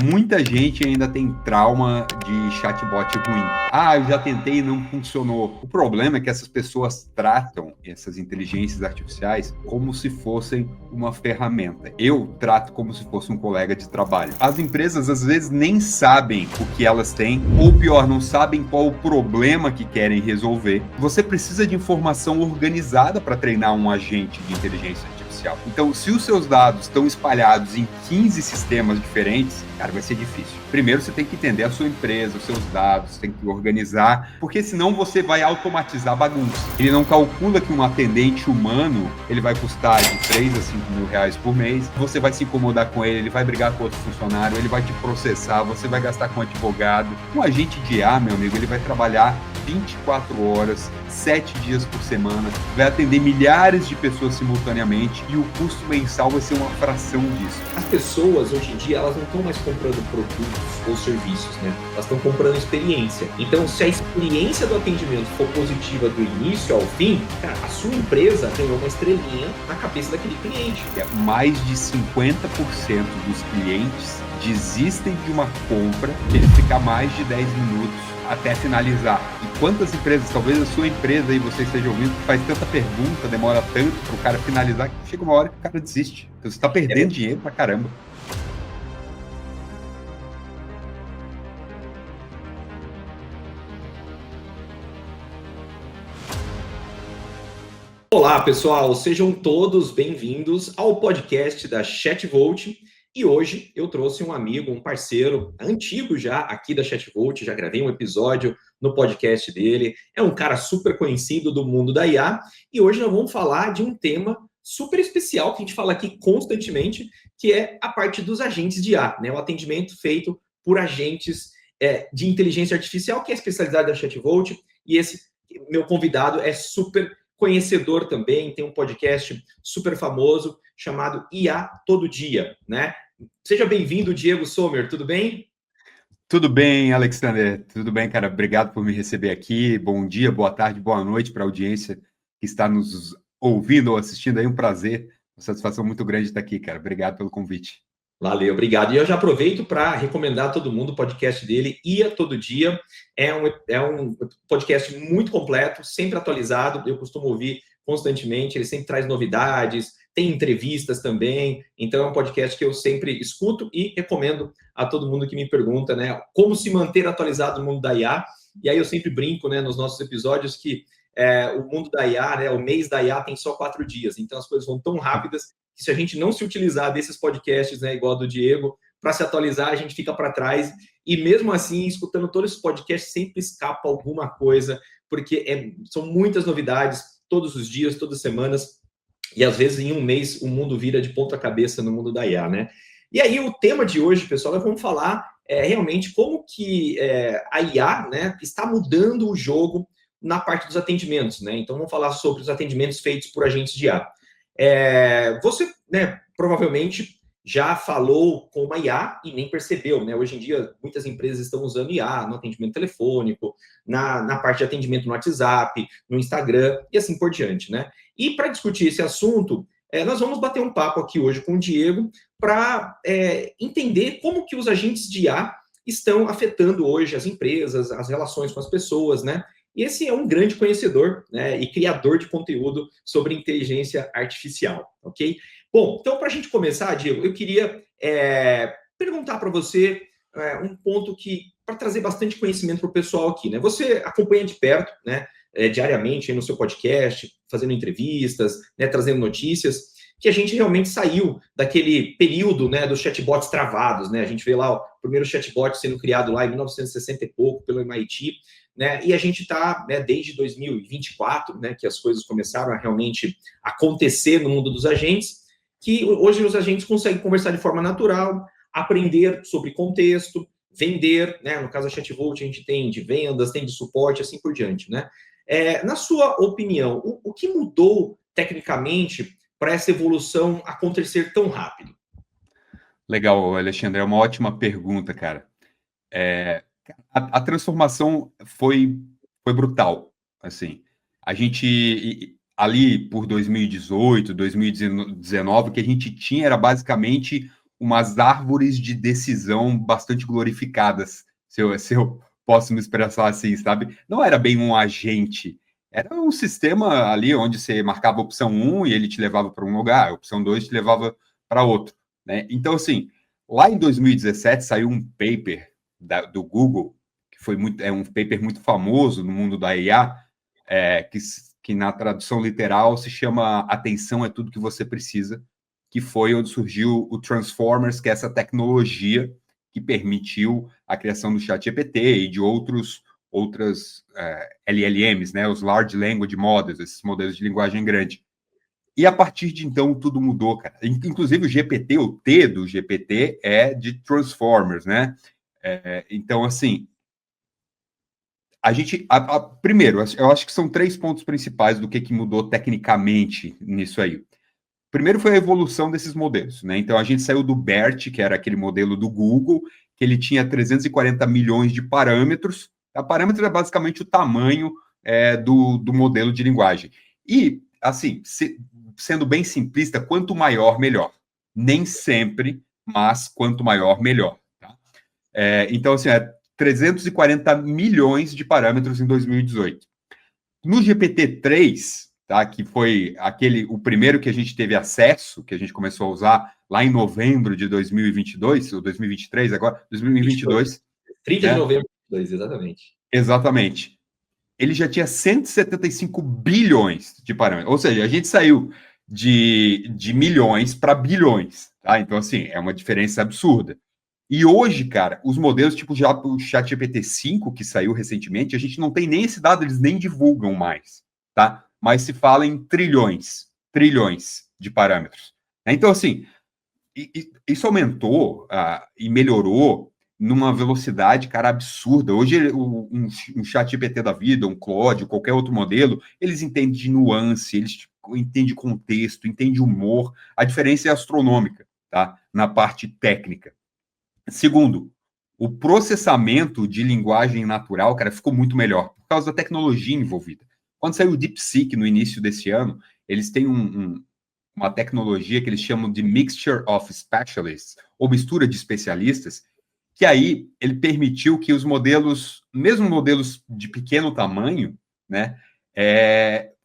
Muita gente ainda tem trauma de chatbot ruim. Ah, eu já tentei e não funcionou. O problema é que essas pessoas tratam essas inteligências artificiais como se fossem uma ferramenta. Eu trato como se fosse um colega de trabalho. As empresas às vezes nem sabem o que elas têm, ou pior, não sabem qual o problema que querem resolver. Você precisa de informação organizada para treinar um agente de inteligência artificial. Então, se os seus dados estão espalhados em 15 sistemas diferentes, cara, vai ser difícil. Primeiro, você tem que entender a sua empresa, os seus dados, tem que organizar, porque senão você vai automatizar a bagunça. Ele não calcula que um atendente humano, ele vai custar de 3 a 5 mil reais por mês, você vai se incomodar com ele vai brigar com outro funcionário, ele vai te processar, você vai gastar com advogado. Um agente de IA, meu amigo, ele vai trabalhar 24 horas, 7 dias por semana, vai atender milhares de pessoas simultaneamente e o custo mensal vai ser uma fração disso. As pessoas, hoje em dia, elas não estão mais comprando produtos ou serviços, né? Elas estão comprando experiência. Então, se a experiência do atendimento for positiva do início ao fim, cara, a sua empresa ganhou uma estrelinha na cabeça daquele cliente. Mais de 50% dos clientes desistem de uma compra que ele fica mais de 10 minutos até finalizar. E quantas empresas, talvez a sua empresa aí, você esteja ouvindo, faz tanta pergunta, demora tanto para o cara finalizar, que chega uma hora que o cara desiste. Então você está perdendo dinheiro pra caramba. Olá, pessoal, sejam todos bem-vindos ao podcast da ChatVolt. E hoje eu trouxe um amigo, um parceiro antigo já aqui da ChatVolt, já gravei um episódio no podcast dele. É um cara super conhecido do mundo da IA e hoje nós vamos falar de um tema super especial que a gente fala aqui constantemente, que é a parte dos agentes de IA, né? O atendimento feito por agentes de inteligência artificial, que é a especialidade da ChatVolt. E esse meu convidado é super conhecedor também, tem um podcast super famoso chamado IA Todo Dia, né? Seja bem-vindo, Diego Sommer, tudo bem? Tudo bem, Alexander? Tudo bem, cara? Obrigado por me receber aqui. Bom dia, boa tarde, boa noite para a audiência que está nos ouvindo ou assistindo aí. Um prazer, uma satisfação muito grande estar aqui, cara. Obrigado pelo convite. Valeu, obrigado. E eu já aproveito para recomendar a todo mundo o podcast dele, IA Todo Dia. É um podcast muito completo, sempre atualizado. Eu costumo ouvir constantemente, ele sempre traz novidades, tem entrevistas também. Então, é um podcast que eu sempre escuto e recomendo a todo mundo que me pergunta, né, como se manter atualizado no mundo da IA. E aí eu sempre brinco, né, nos nossos episódios que o mundo da IA, né, o mês da IA tem só 4 dias. Então, as coisas vão tão rápidas que se a gente não se utilizar desses podcasts, né, igual do Diego, para se atualizar, a gente fica para trás. E mesmo assim, escutando todos esses podcasts, sempre escapa alguma coisa, porque são muitas novidades, todos os dias, todas as semanas, e às vezes em um mês o mundo vira de ponta cabeça no mundo da IA, né? E aí o tema de hoje, pessoal, nós vamos falar realmente como que a IA, né, está mudando o jogo na parte dos atendimentos, né? Então vamos falar sobre os atendimentos feitos por agentes de IA. Você, né, provavelmente já falou com uma IA e nem percebeu, né? Hoje em dia, muitas empresas estão usando IA no atendimento telefônico, na parte de atendimento no WhatsApp, no Instagram e assim por diante, né? E para discutir esse assunto, nós vamos bater um papo aqui hoje com o Diego para entender como que os agentes de IA estão afetando hoje as empresas, as relações com as pessoas, né? E esse é um grande conhecedor, né, e criador de conteúdo sobre inteligência artificial, ok? Bom, então, para a gente começar, Diego, eu queria perguntar para você um ponto que, para trazer bastante conhecimento para o pessoal aqui, né? Você acompanha de perto, né, diariamente no seu podcast, fazendo entrevistas, né, trazendo notícias, que a gente realmente saiu daquele período, né, dos chatbots travados, né? A gente vê lá o primeiro chatbot sendo criado lá em 1960 e pouco pelo MIT, né? E a gente está, né, desde 2024, né, que as coisas começaram a realmente acontecer no mundo dos agentes, que hoje os agentes conseguem conversar de forma natural, aprender sobre contexto, vender, né? No caso da ChatVolt, a gente tem de vendas, tem de suporte, assim por diante, né? Na sua opinião, o que mudou tecnicamente para essa evolução acontecer tão rápido? Legal, Alexandre. É uma ótima pergunta, cara. A transformação foi brutal. Assim, a gente ali por 2018, 2019, o que a gente tinha era basicamente umas árvores de decisão bastante glorificadas, se eu posso me expressar assim, sabe? Não era bem um agente, era um sistema ali onde você marcava a opção 1 e ele te levava para um lugar, a opção 2 te levava para outro, né? Então, assim, lá em 2017 saiu um paper do Google, que foi um paper muito famoso no mundo da IA, que na tradução literal se chama Atenção é tudo que você precisa, que foi onde surgiu o Transformers, que é essa tecnologia que permitiu a criação do ChatGPT e de outras LLMs, né, os Large Language Models, esses modelos de linguagem grande. E a partir de então tudo mudou, cara. Inclusive o GPT, o T do GPT é de Transformers, né? Então, assim, primeiro, eu acho que são 3 pontos principais do que mudou tecnicamente nisso aí. Primeiro foi a evolução desses modelos, né? Então a gente saiu do BERT, que era aquele modelo do Google, que ele tinha 340 milhões de parâmetros. A parâmetro é basicamente o tamanho do modelo de linguagem. E, assim, sendo bem simplista, quanto maior, melhor. Nem sempre, mas quanto maior, melhor. Tá? Então, assim, 340 milhões de parâmetros em 2018. No GPT-3, tá, que foi o primeiro que a gente teve acesso, que a gente começou a usar lá em novembro de 2022, ou 2023 agora, 2022. 30 de novembro de 2022, exatamente. Exatamente. Ele já tinha 175 bilhões de parâmetros. Ou seja, a gente saiu de milhões para bilhões. Tá? Então, assim, é uma diferença absurda. E hoje, cara, os modelos, tipo já o ChatGPT-5, que saiu recentemente, a gente não tem nem esse dado, eles nem divulgam mais, tá? Mas se fala em trilhões de parâmetros. Então, assim, isso aumentou e melhorou numa velocidade, cara, absurda. Hoje, um ChatGPT da vida, um Claude, qualquer outro modelo, eles entendem de nuance, eles entendem contexto, entendem humor. A diferença é astronômica, tá? Na parte técnica. Segundo, o processamento de linguagem natural, cara, ficou muito melhor por causa da tecnologia envolvida. Quando saiu o DeepSeek no início desse ano, eles têm uma tecnologia que eles chamam de Mixture of Specialists, ou mistura de especialistas, que aí ele permitiu que os modelos, mesmo modelos de pequeno tamanho, né,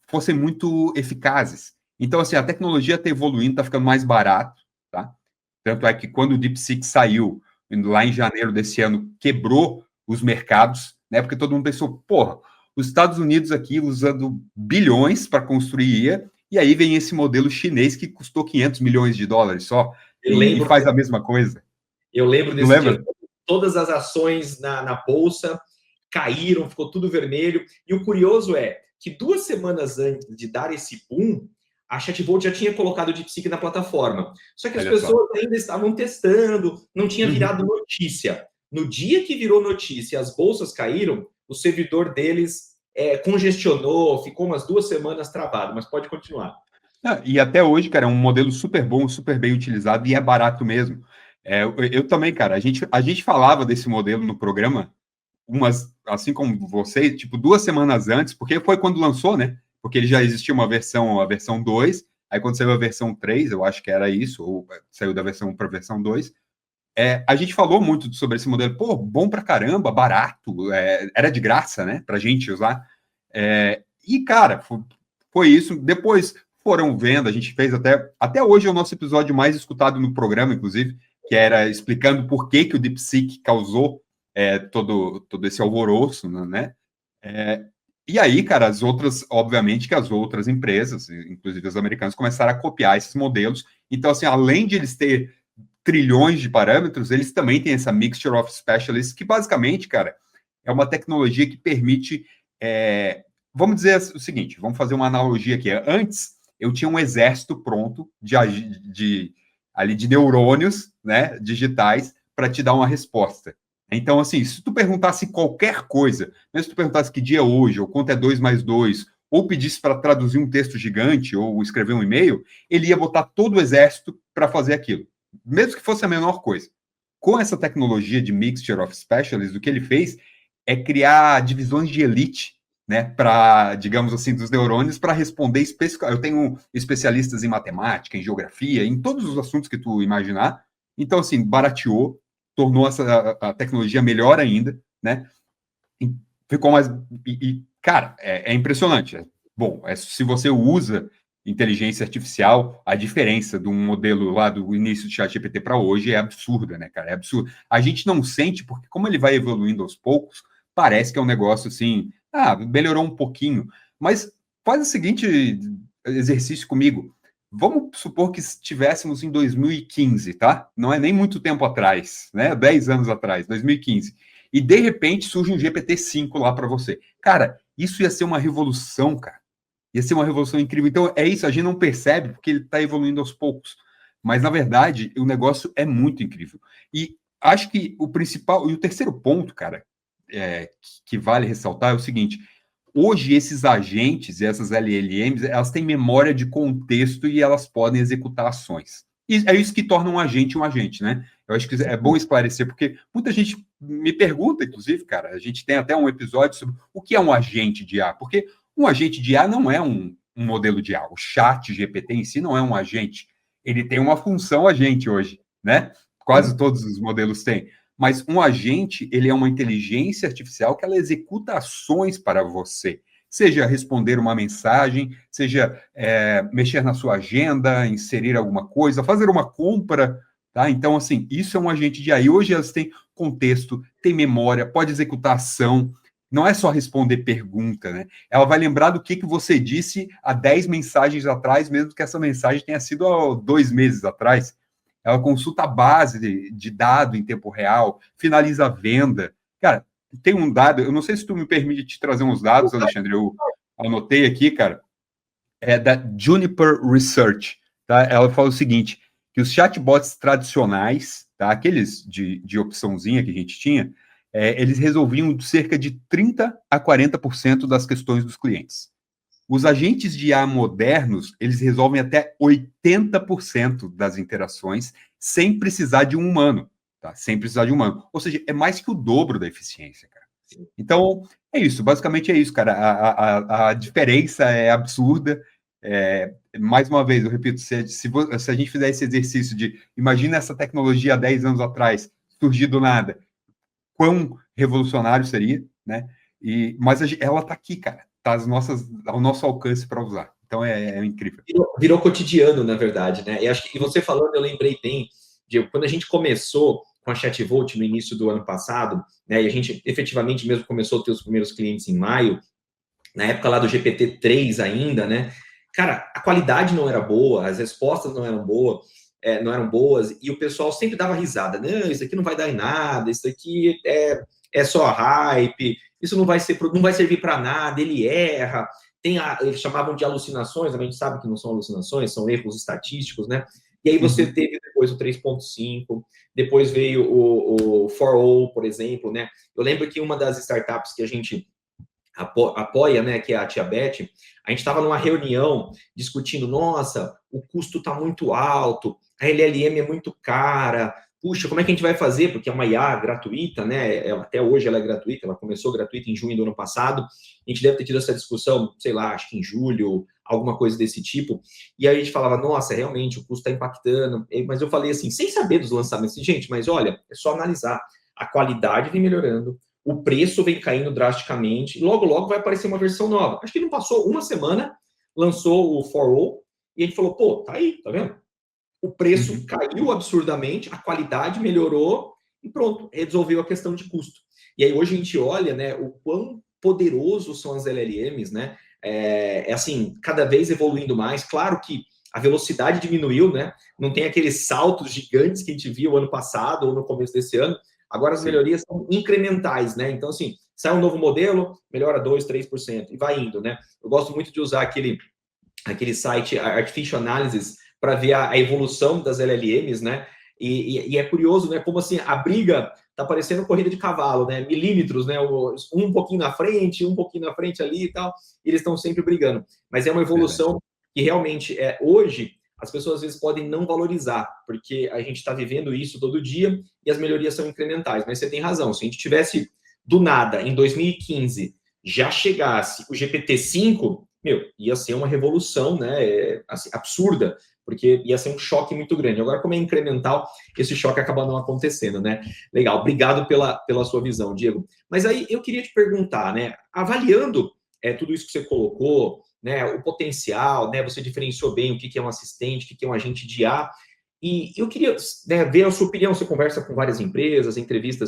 fossem muito eficazes. Então, assim, a tecnologia está evoluindo, está ficando mais barato, tá? Tanto é que quando o DeepSeek saiu, lá em janeiro desse ano, quebrou os mercados, né? Porque todo mundo pensou, porra, os Estados Unidos aqui usando bilhões para construir IA, e aí vem esse modelo chinês que custou 500 milhões de dólares só, e faz a mesma coisa. Eu lembro desse dia. Todas as ações na bolsa caíram, ficou tudo vermelho. E o curioso é que 2 semanas antes de dar esse boom, a Chatbot já tinha colocado o DeepSeek na plataforma. Só que as pessoas ainda estavam testando, não tinha virado notícia. No dia que virou notícia, as bolsas caíram, o servidor deles congestionou, ficou umas 2 semanas travado, mas pode continuar. E até hoje, cara, é um modelo super bom, super bem utilizado e é barato mesmo. Eu também, cara, a gente falava desse modelo no programa, assim como vocês, tipo, 2 semanas antes, porque foi quando lançou, né? Porque ele já existia a versão 2, aí quando saiu a versão 3, eu acho que era isso, ou saiu da versão 1 para a versão 2, a gente falou muito sobre esse modelo, pô, bom pra caramba, barato, era de graça, né, pra gente usar. E, cara, foi isso. Depois foram vendo, a gente fez até hoje é o nosso episódio mais escutado no programa, inclusive, que era explicando por que o DeepSeek causou todo esse alvoroço, né? E aí, cara, obviamente que as outras empresas, inclusive as americanas, começaram a copiar esses modelos. Então, assim, além de eles ter trilhões de parâmetros, eles também têm essa Mixture of Specialists, que basicamente, cara, é uma tecnologia que permite... vamos dizer o seguinte, vamos fazer uma analogia aqui. Antes, eu tinha um exército pronto de neurônios, né, digitais, para te dar uma resposta. Então, assim, se tu perguntasse qualquer coisa, mesmo se tu perguntasse que dia é hoje, ou quanto é 2 mais 2, ou pedisse para traduzir um texto gigante, ou escrever um e-mail, ele ia botar todo o exército para fazer aquilo, mesmo que fosse a menor coisa. Com essa tecnologia de Mixture of Specialists, o que ele fez é criar divisões de elite, né, para, digamos assim, dos neurônios, para responder especificamente. Eu tenho especialistas em matemática, em geografia, em todos os assuntos que tu imaginar, Então, assim, barateou, tornou a tecnologia melhor ainda, né? E ficou mais... cara, é impressionante. Bom, se você usa inteligência artificial, a diferença de um modelo lá do início do ChatGPT para hoje é absurda, né, cara? É absurdo. A gente não sente, porque como ele vai evoluindo aos poucos, parece que é um negócio assim, melhorou um pouquinho. Mas faz o seguinte exercício comigo. Vamos supor que estivéssemos em 2015, tá? Não é nem muito tempo atrás, né? 10 anos atrás, 2015. E de repente surge um GPT-5 lá para você. Cara, isso ia ser uma revolução, cara. Ia ser uma revolução incrível. Então, é isso, a gente não percebe porque ele está evoluindo aos poucos. Mas, na verdade, o negócio é muito incrível. E acho que o principal, e o terceiro ponto, cara, que vale ressaltar é o seguinte: hoje, esses agentes e essas LLMs, elas têm memória de contexto e elas podem executar ações. E é isso que torna um agente, né? Eu acho que é bom esclarecer, porque muita gente me pergunta, inclusive, cara, a gente tem até um episódio sobre o que é um agente de IA, porque um agente de IA não é um modelo de IA. O chat GPT em si não é um agente. Ele tem uma função agente hoje, né? Quase todos os modelos têm. Mas um agente, ele é uma inteligência artificial que ela executa ações para você. Seja responder uma mensagem, seja mexer na sua agenda, inserir alguma coisa, fazer uma compra, tá? Então, assim, isso é um agente de AI. Hoje elas têm contexto, tem memória, pode executar ação, não é só responder pergunta, né? Ela vai lembrar do que você disse há 10 mensagens atrás, mesmo que essa mensagem tenha sido há 2 meses atrás. Ela consulta a base de dado em tempo real, finaliza a venda. Cara, tem um dado, eu não sei se tu me permite te trazer uns dados, Alexandre, eu anotei aqui, cara, é da Juniper Research, tá? Ela fala o seguinte, que os chatbots tradicionais, tá? Aqueles de opçãozinha que a gente tinha, eles resolviam cerca de 30% a 40% das questões dos clientes. Os agentes de IA modernos, eles resolvem até 80% das interações sem precisar de um humano, tá? Sem precisar de um humano. Ou seja, é mais que o dobro da eficiência, cara. Então, é isso. Basicamente é isso, cara. A diferença é absurda. Mais uma vez, eu repito, se a gente fizer esse exercício de imagina essa tecnologia há 10 anos atrás, surgir do nada, quão revolucionário seria, né? Mas ela está aqui, cara. Está ao nosso alcance para usar. Então é incrível. Virou cotidiano, na verdade, né? E acho que você falando, eu lembrei bem de quando a gente começou com a Chatvolt no início do ano passado, né? E a gente efetivamente mesmo começou a ter os primeiros clientes em maio, na época lá do GPT-3 ainda, né? Cara, a qualidade não era boa, as respostas não eram boas, e o pessoal sempre dava risada. Não, isso aqui não vai dar em nada, isso aqui é só hype, isso não vai servir para nada, ele erra. Eles chamavam de alucinações, a gente sabe que não são alucinações, são erros estatísticos, né? E aí você teve depois o 3.5, depois veio o 4.0, por exemplo, né? Eu lembro que uma das startups que a gente apoia, né, que é a Tia Beth, a gente estava numa reunião discutindo, nossa, o custo está muito alto, a LLM é muito cara, puxa, como é que a gente vai fazer? Porque é uma IA gratuita, né, até hoje ela é gratuita, ela começou gratuita em junho do ano passado, a gente deve ter tido essa discussão, sei lá, acho que em julho, alguma coisa desse tipo, e aí a gente falava, nossa, realmente, o custo está impactando, mas eu falei assim, sem saber dos lançamentos, gente, mas olha, é só analisar, a qualidade vem melhorando, o preço vem caindo drasticamente, e logo, logo vai aparecer uma versão nova. Acho que não passou uma semana, lançou o 4.0, e a gente falou, pô, tá aí, tá vendo? O preço caiu absurdamente, a qualidade melhorou, e pronto, resolveu a questão de custo. E aí hoje a gente olha, né, o quão poderosos são as LLMs, né, assim, cada vez evoluindo mais. Claro que a velocidade diminuiu, né, não tem aqueles saltos gigantes que a gente viu ano passado ou no começo desse ano. Agora as melhorias são incrementais, né? Então, assim, sai um novo modelo, melhora 2%, 3%, e vai indo, né? Eu gosto muito de usar aquele site Artificial Analysis para ver a evolução das LLMs, né? E é curioso, né? Como assim, a briga tá parecendo corrida de cavalo, né? Milímetros, né? Um pouquinho na frente, um pouquinho na frente ali e tal, e eles estão sempre brigando. Mas é uma evolução que realmente, hoje, as pessoas às vezes podem não valorizar, porque a gente está vivendo isso todo dia e as melhorias são incrementais. Mas você tem razão, se a gente tivesse do nada, em 2015, já chegasse o GPT-5, ia ser uma revolução, né, assim, absurda, porque ia ser um choque muito grande. Agora, como é incremental, esse choque acaba não acontecendo, né? Legal, obrigado pela sua visão, Diego. Mas aí eu queria te perguntar, né? Avaliando tudo isso que você colocou, né? O potencial, né? Você diferenciou bem o que é um assistente, o que é um agente de IA. E eu queria, né, ver a sua opinião. Você conversa com várias empresas, entrevista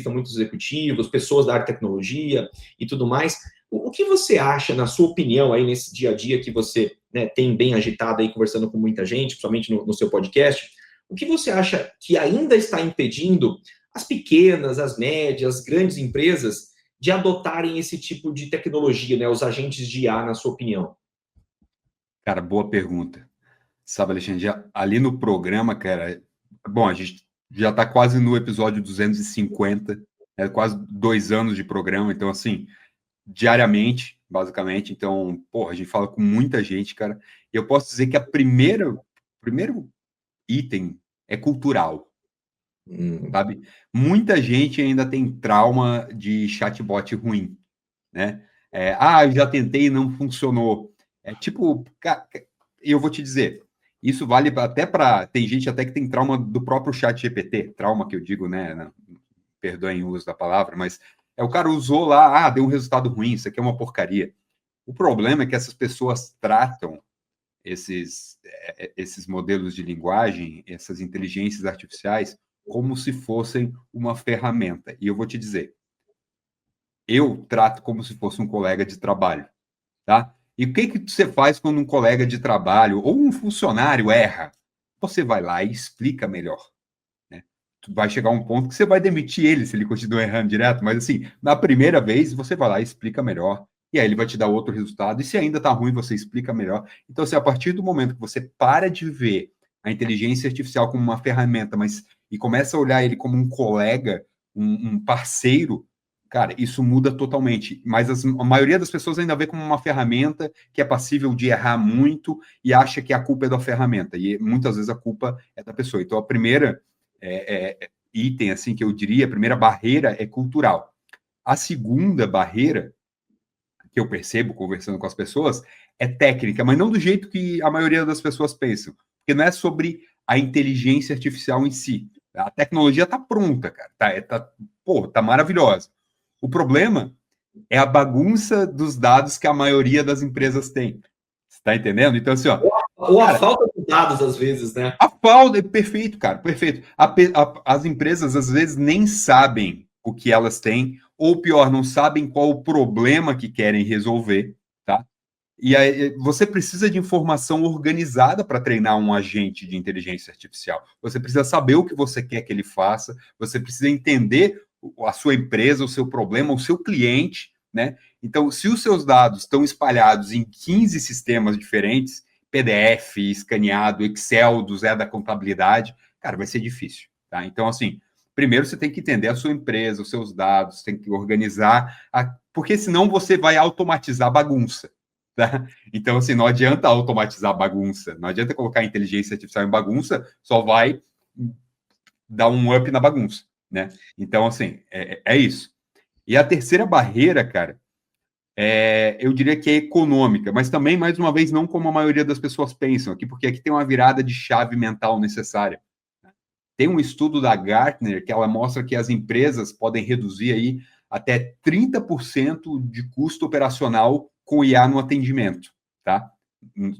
muitos executivos, pessoas da área de tecnologia e tudo mais. O que você acha, na sua opinião, aí nesse dia a dia que você, né, tem bem agitado aí, conversando com muita gente, principalmente no seu podcast, o que você acha que ainda está impedindo as pequenas, as médias, as grandes empresas de adotarem esse tipo de tecnologia, né, os agentes de IA, na sua opinião? Cara, boa pergunta. Sabe, Alexandre, ali no programa, cara, bom, a gente já está quase no episódio 250, quase 2 anos de programa, então, assim, diariamente, basicamente, então, porra, a gente fala com muita gente, cara, e eu posso dizer que primeiro item é cultural, sabe? Muita gente ainda tem trauma de chatbot ruim, né? Eu já tentei e não funcionou. Tipo, eu vou te dizer, isso vale até para. Tem gente até que tem trauma do próprio chat GPT, trauma que eu digo, né? Perdoem o uso da palavra, mas o cara usou lá, deu um resultado ruim, isso aqui é uma porcaria. O problema é que essas pessoas tratam esses modelos de linguagem, essas inteligências artificiais, como se fossem uma ferramenta. E eu vou te dizer, eu trato como se fosse um colega de trabalho, tá? E o que você faz quando um colega de trabalho ou um funcionário erra? Você vai lá e explica melhor, né? Vai chegar um ponto que você vai demitir ele se ele continua errando direto, mas assim, na primeira vez você vai lá e explica melhor, e aí ele vai te dar outro resultado, e se ainda tá ruim, você explica melhor. Então, assim, a partir do momento que você para de ver a inteligência artificial como uma ferramenta, e começa a olhar ele como um colega, um parceiro, cara, isso muda totalmente. Mas a maioria das pessoas ainda vê como uma ferramenta que é passível de errar muito e acha que a culpa é da ferramenta. E muitas vezes a culpa é da pessoa. Então, a primeira item, assim, que eu diria, a primeira barreira é cultural. A segunda barreira, que eu percebo conversando com as pessoas, é técnica, mas não do jeito que a maioria das pessoas pensam. Porque não é sobre a inteligência artificial em si. A tecnologia está pronta, cara. Tá maravilhosa. O problema é a bagunça dos dados que a maioria das empresas tem. Você está entendendo? Então, assim, ó. Ou a falta de dados, às vezes, né? A falta, perfeito, cara, perfeito. As empresas, às vezes, nem sabem o que elas têm, ou pior, não sabem qual o problema que querem resolver, tá? E aí, você precisa de informação organizada para treinar um agente de inteligência artificial. Você precisa saber o que você quer que ele faça, você precisa entender a sua empresa, o seu problema, o seu cliente, né? Então, se os seus dados estão espalhados em 15 sistemas diferentes, PDF, escaneado, Excel do Zé da contabilidade, cara, vai ser difícil, tá? Então, assim, primeiro você tem que entender a sua empresa, os seus dados, tem que organizar, porque senão você vai automatizar a bagunça, tá? Então, assim, não adianta automatizar a bagunça, não adianta colocar inteligência artificial em bagunça, só vai dar um up na bagunça, né? Então, assim, é isso. E a terceira barreira, cara, eu diria que é econômica, mas também, mais uma vez, não como a maioria das pessoas pensam aqui, porque aqui tem uma virada de chave mental necessária. Tem um estudo da Gartner que ela mostra que as empresas podem reduzir aí até 30% de custo operacional com IA no atendimento, tá?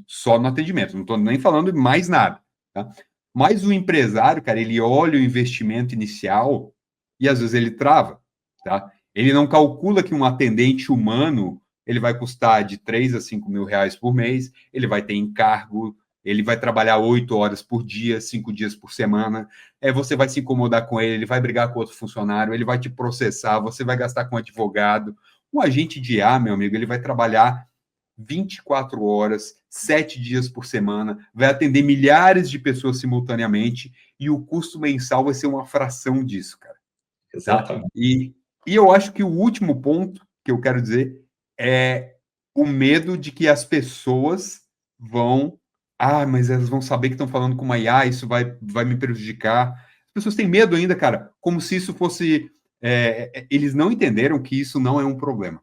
Só no atendimento, não estou nem falando de mais nada, tá? Mas o empresário, cara, ele olha o investimento inicial e às vezes ele trava, tá? Ele não calcula que um atendente humano ele vai custar de 3 a 5 mil reais por mês, ele vai ter encargo, ele vai trabalhar 8 horas por dia, 5 dias por semana, você vai se incomodar com ele vai brigar com outro funcionário, ele vai te processar, você vai gastar com advogado. Um agente de IA, meu amigo, ele vai trabalhar 24 horas, 7 dias por semana, vai atender milhares de pessoas simultaneamente e o custo mensal vai ser uma fração disso, cara. Exatamente. Tá? E eu acho que o último ponto que eu quero dizer é o medo de que as pessoas vão... mas elas vão saber que estão falando com uma IA, isso vai me prejudicar. As pessoas têm medo ainda, cara, como se isso fosse... eles não entenderam que isso não é um problema.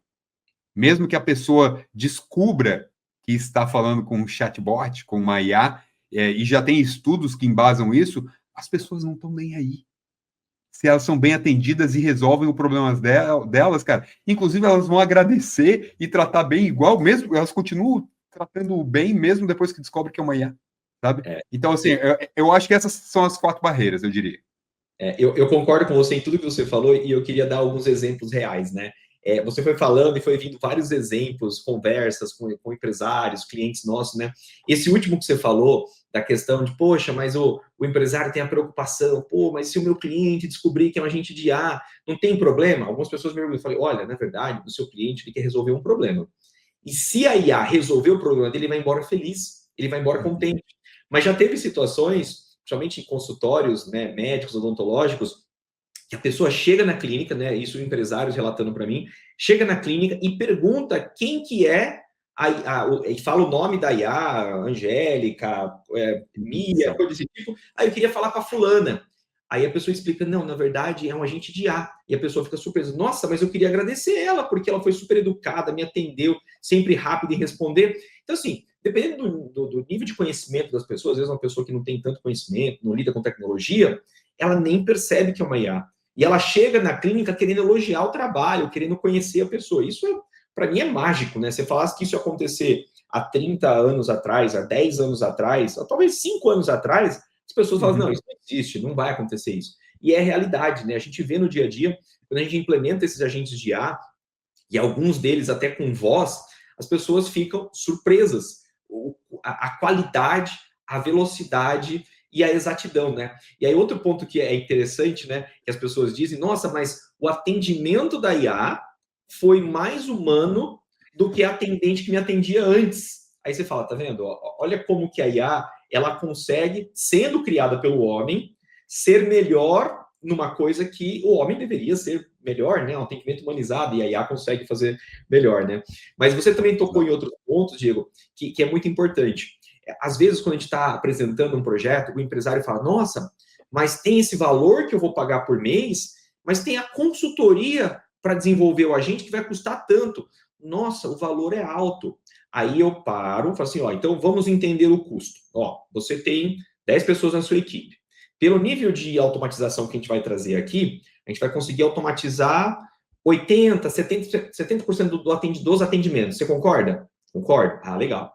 Mesmo que a pessoa descubra que está falando com um chatbot, com uma IA, e já tem estudos que embasam isso, as pessoas não estão nem aí. Se elas são bem atendidas e resolvem os problemas delas, cara, inclusive elas vão agradecer e tratar bem igual, mesmo, elas continuam tratando bem mesmo depois que descobrem que é uma IA, sabe? Então, assim, eu acho que essas são as 4 barreiras, eu diria. Eu concordo com você em tudo que você falou e eu queria dar alguns exemplos reais, né? Você foi falando e foi vindo vários exemplos, conversas com empresários, clientes nossos, né? Esse último que você falou, da questão de, poxa, mas o empresário tem a preocupação, pô, mas se o meu cliente descobrir que é um agente de IA, não tem problema? Algumas pessoas me perguntam, eu falei, olha, na verdade, o seu cliente ele quer resolver um problema. E se a IA resolver o problema dele, ele vai embora feliz, ele vai embora contente. Mas já teve situações, principalmente em consultórios, né, médicos, odontológicos, que a pessoa chega na clínica, né, isso empresários relatando para mim, chega na clínica e pergunta quem que é e fala o nome da IA, Angélica, Mia, coisa desse tipo. Aí eu queria falar com a fulana. Aí a pessoa explica, não, na verdade é um agente de IA. E a pessoa fica surpresa. Nossa, mas eu queria agradecer ela, porque ela foi super educada, me atendeu, sempre rápida em responder. Então, assim, dependendo do nível de conhecimento das pessoas, às vezes uma pessoa que não tem tanto conhecimento, não lida com tecnologia, ela nem percebe que é uma IA. E ela chega na clínica querendo elogiar o trabalho, querendo conhecer a pessoa. Isso, para mim, é mágico, né? Você falasse que isso ia acontecer há 30 anos atrás, há 10 anos atrás, ou talvez 5 anos atrás, as pessoas falam, não, isso não existe, não vai acontecer isso. E é realidade, né? A gente vê no dia a dia, quando a gente implementa esses agentes de IA, e alguns deles até com voz, as pessoas ficam surpresas. A qualidade, a velocidade e a exatidão, né? E aí outro ponto que é interessante, né, que as pessoas dizem, nossa, mas o atendimento da IA foi mais humano do que a atendente que me atendia antes. Aí você fala, tá vendo? Olha como que a IA, ela consegue, sendo criada pelo homem, ser melhor numa coisa que o homem deveria ser melhor, né? Um atendimento humanizado, e a IA consegue fazer melhor, né? Mas você também tocou em outros pontos, Diego, que é muito importante. Às vezes, quando a gente está apresentando um projeto, o empresário fala, nossa, mas tem esse valor que eu vou pagar por mês, mas tem a consultoria para desenvolver o agente que vai custar tanto. Nossa, o valor é alto. Aí eu paro, falo assim, ó, então vamos entender o custo. Ó, você tem 10 pessoas na sua equipe. Pelo nível de automatização que a gente vai trazer aqui, a gente vai conseguir automatizar 80%, 70% dos atendimentos. Você concorda? Concordo? Ah, legal.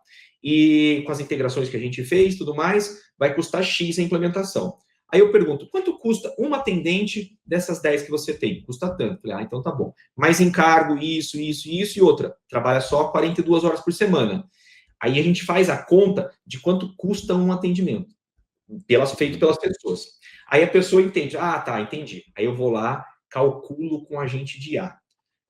E com as integrações que a gente fez, tudo mais, vai custar X a implementação. Aí eu pergunto, quanto custa uma atendente dessas 10 que você tem? Custa tanto. Falei, então tá bom. Mais encargo, isso e outra. Trabalha só 42 horas por semana. Aí a gente faz a conta de quanto custa um atendimento, feito pelas pessoas. Aí a pessoa entende, ah, tá, entendi. Aí eu vou lá, calculo com o agente de IA.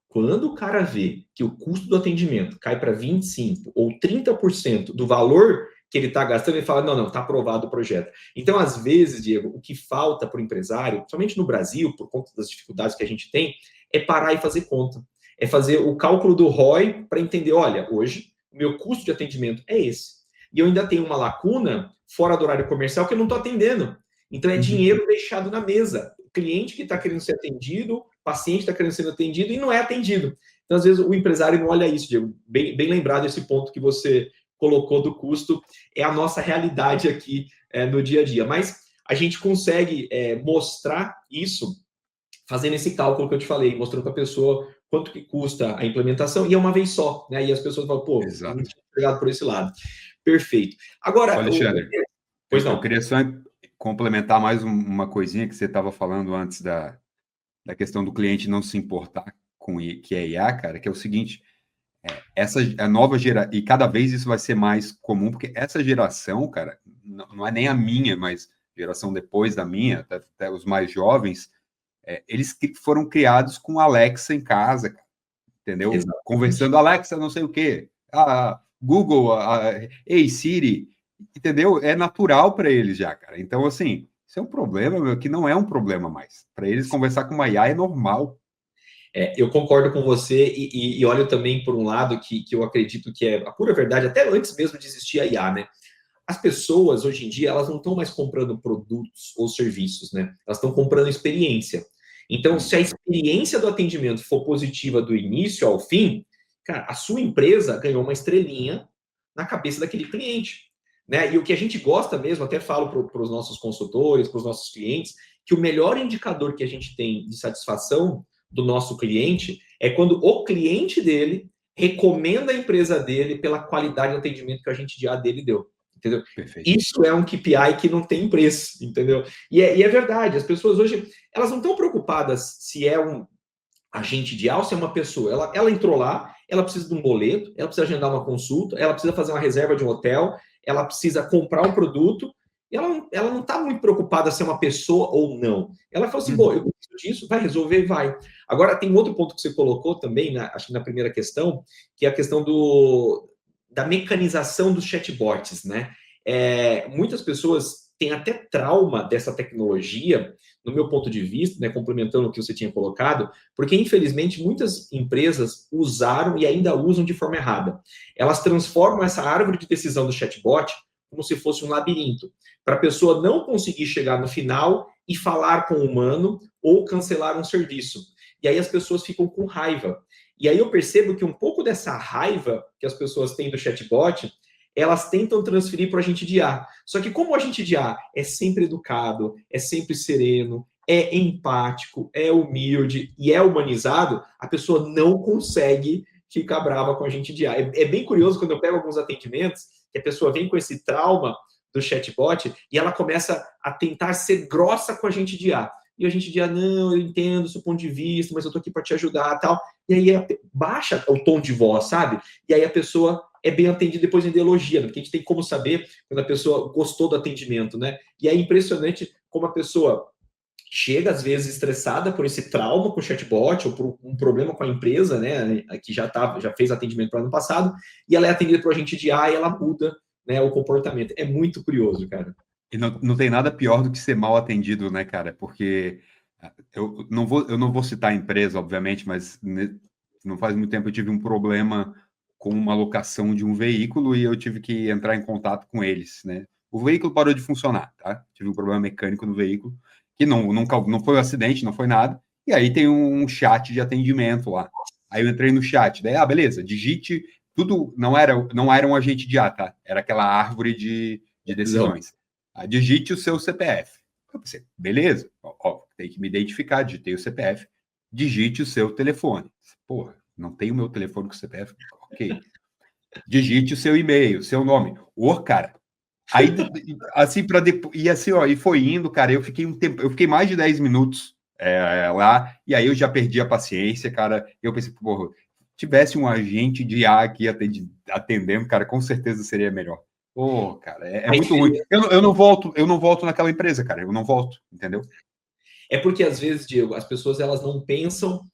Quando o cara vê que o custo do atendimento cai para 25% ou 30% do valor que ele está gastando, ele fala, não, está aprovado o projeto. Então, às vezes, Diego, o que falta para o empresário, principalmente no Brasil, por conta das dificuldades que a gente tem, é parar e fazer conta. É fazer o cálculo do ROI para entender, olha, hoje, o meu custo de atendimento é esse. E eu ainda tenho uma lacuna fora do horário comercial que eu não estou atendendo. Então, é dinheiro deixado na mesa. O cliente que está querendo ser atendido, o paciente está querendo ser atendido e não é atendido. Então, às vezes, o empresário não olha isso, Diego. Bem lembrado esse ponto que você colocou do custo. É a nossa realidade aqui no dia a dia. Mas a gente consegue mostrar isso fazendo esse cálculo que eu te falei, mostrando para a pessoa quanto que custa a implementação, e é uma vez só, né? E as pessoas falam, pô, não tinha pegado por esse lado. Perfeito. Agora, Alexandre, pois não. Eu queria só complementar mais uma coisinha que você estava falando antes da questão do cliente não se importar com que é IA, cara, que é o seguinte, a nova geração, e cada vez isso vai ser mais comum, porque essa geração, cara, não é nem a minha, mas geração depois da minha, até os mais jovens, eles foram criados com Alexa em casa, cara, entendeu? Exatamente. Conversando, Alexa, não sei o quê, Google, Hey Siri, entendeu? É natural para eles já, cara. Então, assim, isso é um problema, meu, que não é um problema mais. Para eles, conversar com uma IA é normal. Eu concordo com você e olho também por um lado que eu acredito que é a pura verdade, até antes mesmo de existir a IA, né? As pessoas, hoje em dia, elas não estão mais comprando produtos ou serviços, né? Elas estão comprando experiência. Então, se a experiência do atendimento for positiva do início ao fim, cara, a sua empresa ganhou uma estrelinha na cabeça daquele cliente. né? E o que a gente gosta mesmo, até falo para os nossos consultores, para os nossos clientes, que o melhor indicador que a gente tem de satisfação do nosso cliente é quando o cliente dele recomenda a empresa dele pela qualidade de atendimento que a gente já dele deu, entendeu? Perfeito. Isso é um KPI que não tem preço, entendeu? E é verdade, as pessoas hoje, elas não estão preocupadas se é um agente de IA ou se é uma pessoa. Ela entrou lá, ela precisa de um boleto, ela precisa agendar uma consulta, ela precisa fazer uma reserva de um hotel, ela precisa comprar um produto, e ela não está muito preocupada se é uma pessoa ou não. Ela falou assim, eu preciso disso, vai resolver, vai. Agora, tem outro ponto que você colocou também, acho que na primeira questão, que é a questão da mecanização dos chatbots, né? Muitas pessoas têm até trauma dessa tecnologia, no meu ponto de vista, né, complementando o que você tinha colocado, porque, infelizmente, muitas empresas usaram e ainda usam de forma errada. Elas transformam essa árvore de decisão do chatbot como se fosse um labirinto, para a pessoa não conseguir chegar no final e falar com o humano ou cancelar um serviço. E aí as pessoas ficam com raiva. E aí eu percebo que um pouco dessa raiva que as pessoas têm do chatbot, elas tentam transferir para o agente de IA. Só que como o agente de IA é sempre educado, é sempre sereno, é empático, é humilde e é humanizado, a pessoa não consegue ficar brava com a agente de IA. É bem curioso quando eu pego alguns atendimentos, que a pessoa vem com esse trauma do chatbot e ela começa a tentar ser grossa com a agente de IA. E a gente diz, não, eu entendo o seu ponto de vista, mas eu tô aqui para te ajudar, tal. E aí baixa o tom de voz, sabe? E aí a pessoa é bem atendida, depois ainda elogia, né? Porque a gente tem como saber quando a pessoa gostou do atendimento, né? E é impressionante como a pessoa chega, às vezes, estressada por esse trauma com o chatbot ou por um problema com a empresa, né? Que já fez atendimento para o ano passado, e ela é atendida por agente de IA e ela muda, né, o comportamento. É muito curioso, cara. E não tem nada pior do que ser mal atendido, né, cara? Porque eu não vou citar a empresa, obviamente, mas não faz muito tempo eu tive um problema com uma locação de um veículo e eu tive que entrar em contato com eles, né? O veículo parou de funcionar, tá? Tive um problema mecânico no veículo, que não foi um acidente, não foi nada, e aí tem um chat de atendimento lá. Aí eu entrei no chat, daí, beleza, digite, tudo, não era um agente de IA, tá? Era aquela árvore de decisões. Digite o seu CPF. Eu pensei, beleza, tem que me identificar, digitei o CPF, digite o seu telefone. Porra, não tem o meu telefone com o CPF? Ok. Digite o seu e-mail, o seu nome. Cara. Aí, assim, e foi indo, cara, eu fiquei mais de 10 minutos lá, e aí eu já perdi a paciência, cara, eu pensei, porra, tivesse um agente de IA aqui atendendo, cara, com certeza seria melhor. Cara, é muito ruim. Eu não volto naquela empresa, cara. Eu não volto, entendeu? É porque, às vezes, Diego, as pessoas elas não pensam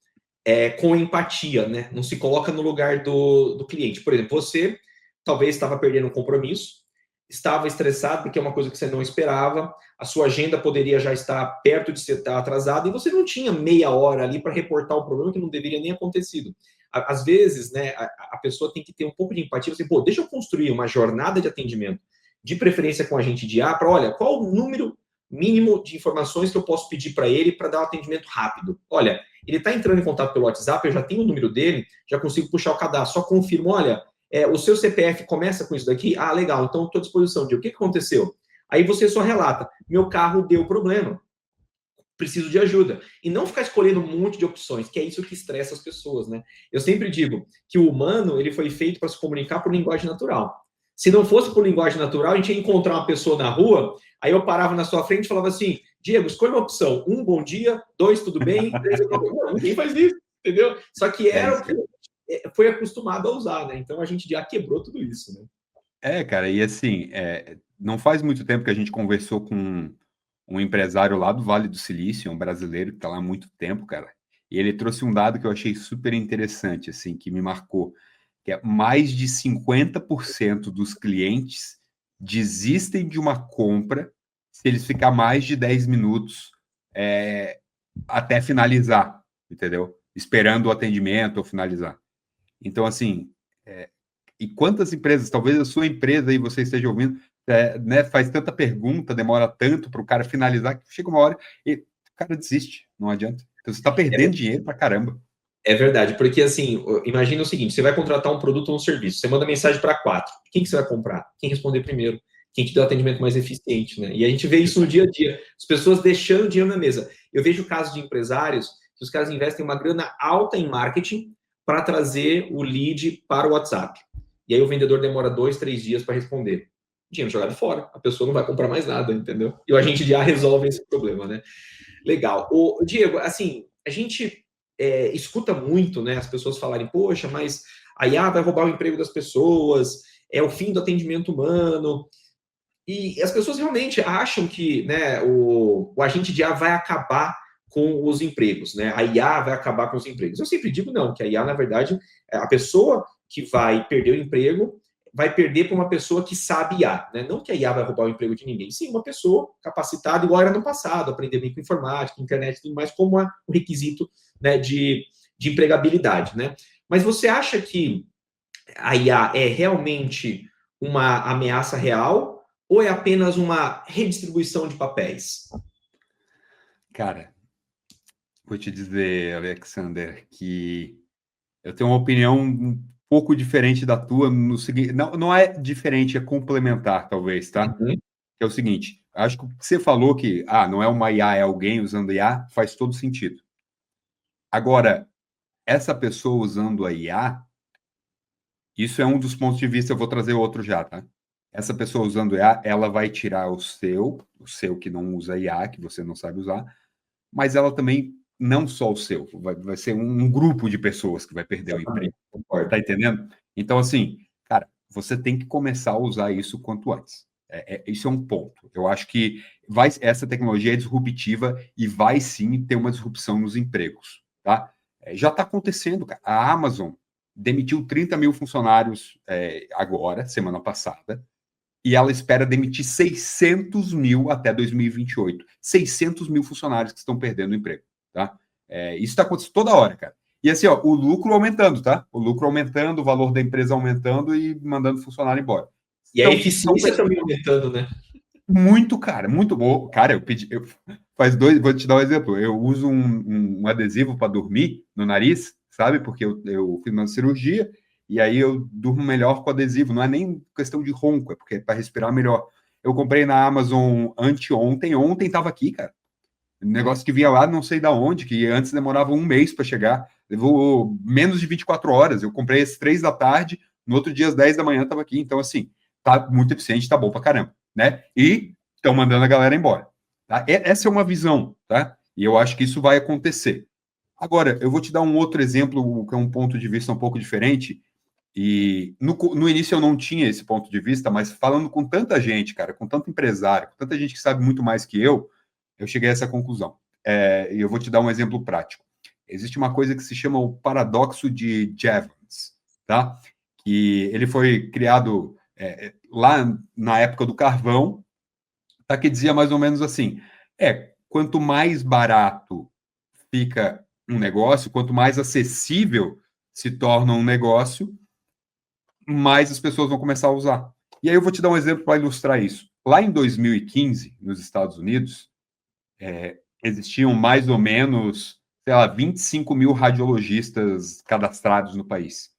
com empatia, né? Não se coloca no lugar do cliente. Por exemplo, você talvez estava perdendo um compromisso, estava estressado porque é uma coisa que você não esperava, a sua agenda poderia já estar perto de estar atrasada e você não tinha meia hora ali para reportar o problema que não deveria nem acontecido. Às vezes, né, a pessoa tem que ter um pouco de empatia, assim, deixa eu construir uma jornada de atendimento, de preferência com a agente de IA, para, olha, qual o número mínimo de informações que eu posso pedir para ele para dar um atendimento rápido. Olha, ele está entrando em contato pelo WhatsApp, eu já tenho o número dele, já consigo puxar o cadastro, só confirmo, olha, o seu CPF começa com isso daqui? Legal, então estou à disposição. O que aconteceu? Aí você só relata, meu carro deu problema, preciso de ajuda. E não ficar escolhendo um monte de opções, que é isso que estressa as pessoas, né? Eu sempre digo que o humano, ele foi feito para se comunicar por linguagem natural. Se não fosse por linguagem natural, a gente ia encontrar uma pessoa na rua, aí eu parava na sua frente e falava assim, Diego, escolha uma opção. 1, bom dia. 2, tudo bem. 3, não, ninguém faz isso, entendeu? Só que era o que foi acostumado a usar, né? Então a gente já quebrou tudo isso, né? Cara, e assim, não faz muito tempo que a gente conversou com um empresário lá do Vale do Silício, um brasileiro que está lá há muito tempo, cara. E ele trouxe um dado que eu achei super interessante, assim, que me marcou, que é mais de 50% dos clientes desistem de uma compra se eles ficar mais de 10 minutos até finalizar, entendeu? Esperando o atendimento ou finalizar. Então, assim, e quantas empresas, talvez a sua empresa aí, você esteja ouvindo, né, faz tanta pergunta, demora tanto para o cara finalizar, que chega uma hora e o cara desiste, não adianta. Então, você está perdendo dinheiro para caramba. É verdade, porque assim, imagina o seguinte, você vai contratar um produto ou um serviço, você manda mensagem para 4, quem que você vai comprar? Quem responder primeiro? quem te deu atendimento mais eficiente, né? E a gente vê isso no dia a dia, as pessoas deixando dinheiro na mesa. Eu vejo casos de empresários que os caras investem uma grana alta em marketing para trazer o lead para o WhatsApp. E aí o vendedor demora 2, 3 dias para responder. Dinheiro jogado fora, a pessoa não vai comprar mais nada, entendeu? E o agente de IA resolve esse problema, né? Legal. O Diego, assim, a gente escuta muito, né, as pessoas falarem, poxa, mas a IA vai roubar o emprego das pessoas, é o fim do atendimento humano. E as pessoas realmente acham que, né, o agente de IA vai acabar com os empregos, né? A IA vai acabar com os empregos. Eu sempre digo não, que a IA, na verdade, a pessoa que vai perder o emprego vai perder para uma pessoa que sabe IA, né? Não que a IA vai roubar o emprego de ninguém, sim, uma pessoa capacitada, igual era no passado, aprender bem com informática, internet e tudo mais, como um requisito, né, de empregabilidade, né? Mas você acha que a IA é realmente uma ameaça real ou é apenas uma redistribuição de papéis? Cara, vou te dizer, Alexander, que eu tenho uma opinião um pouco diferente da tua no seguinte, não é diferente, é complementar, talvez, tá? Uhum. É o seguinte, acho que você falou que não é uma IA, é alguém usando IA, faz todo sentido. Agora, essa pessoa usando a IA, isso é um dos pontos de vista, eu vou trazer outro já, tá? Essa pessoa usando IA, ela vai tirar o seu que não usa IA, que você não sabe usar, mas ela também, não só o seu, vai ser um grupo de pessoas que vai perder o emprego. Concordo. Tá entendendo? Então, assim, cara, você tem que começar a usar isso quanto antes. Isso é um ponto. Eu acho que essa tecnologia é disruptiva e vai sim ter uma disrupção nos empregos, tá? Já está acontecendo, cara. A Amazon demitiu 30 mil funcionários agora, semana passada, e ela espera demitir 600 mil até 2028. 600 mil funcionários que estão perdendo o emprego, tá? Isso está acontecendo toda hora, cara. E assim, ó, o lucro aumentando, tá? O lucro aumentando, o valor da empresa aumentando e mandando funcionário embora. E a eficiência também aumentando, né? Muito, cara, muito bom. Cara, vou te dar um exemplo. Eu uso um adesivo para dormir no nariz, sabe? Porque eu fiz uma cirurgia e aí eu durmo melhor com adesivo. Não é nem questão de ronco, é porque é para respirar melhor. Eu comprei na Amazon anteontem, ontem estava aqui, cara. Um negócio que vinha lá, não sei da onde, que antes demorava um mês para chegar. Levou menos de 24 horas. Eu comprei às 3 da tarde, no outro dia às 10 da manhã estava aqui. Então, assim, tá muito eficiente, tá bom pra caramba, né? E estão mandando a galera embora. Tá? Essa é uma visão, tá? E eu acho que isso vai acontecer. Agora, eu vou te dar um outro exemplo, que é um ponto de vista um pouco diferente. E no início eu não tinha esse ponto de vista, mas falando com tanta gente, cara, com tanto empresário, com tanta gente que sabe muito mais que eu cheguei a essa conclusão. E eu vou te dar um exemplo prático. Existe uma coisa que se chama o paradoxo de Jevons, tá? Que ele foi criado lá na época do carvão, tá? Que dizia mais ou menos assim: quanto mais barato fica um negócio, quanto mais acessível se torna um negócio, mais as pessoas vão começar a usar. E aí eu vou te dar um exemplo para ilustrar isso. Lá em 2015, nos Estados Unidos, existiam mais ou menos, sei lá, 25 mil radiologistas cadastrados no país.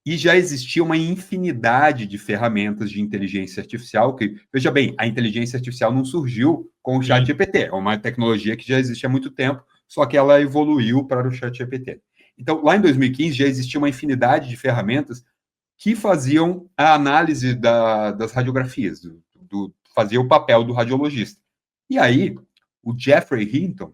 E já existia uma infinidade de ferramentas de inteligência artificial, que, veja bem, a inteligência artificial não surgiu com o ChatGPT, é uma tecnologia que já existe há muito tempo, só que ela evoluiu para o ChatGPT. Então, lá em 2015 já existia uma infinidade de ferramentas que faziam a análise das radiografias, fazia o papel do radiologista. E aí, o Geoffrey Hinton,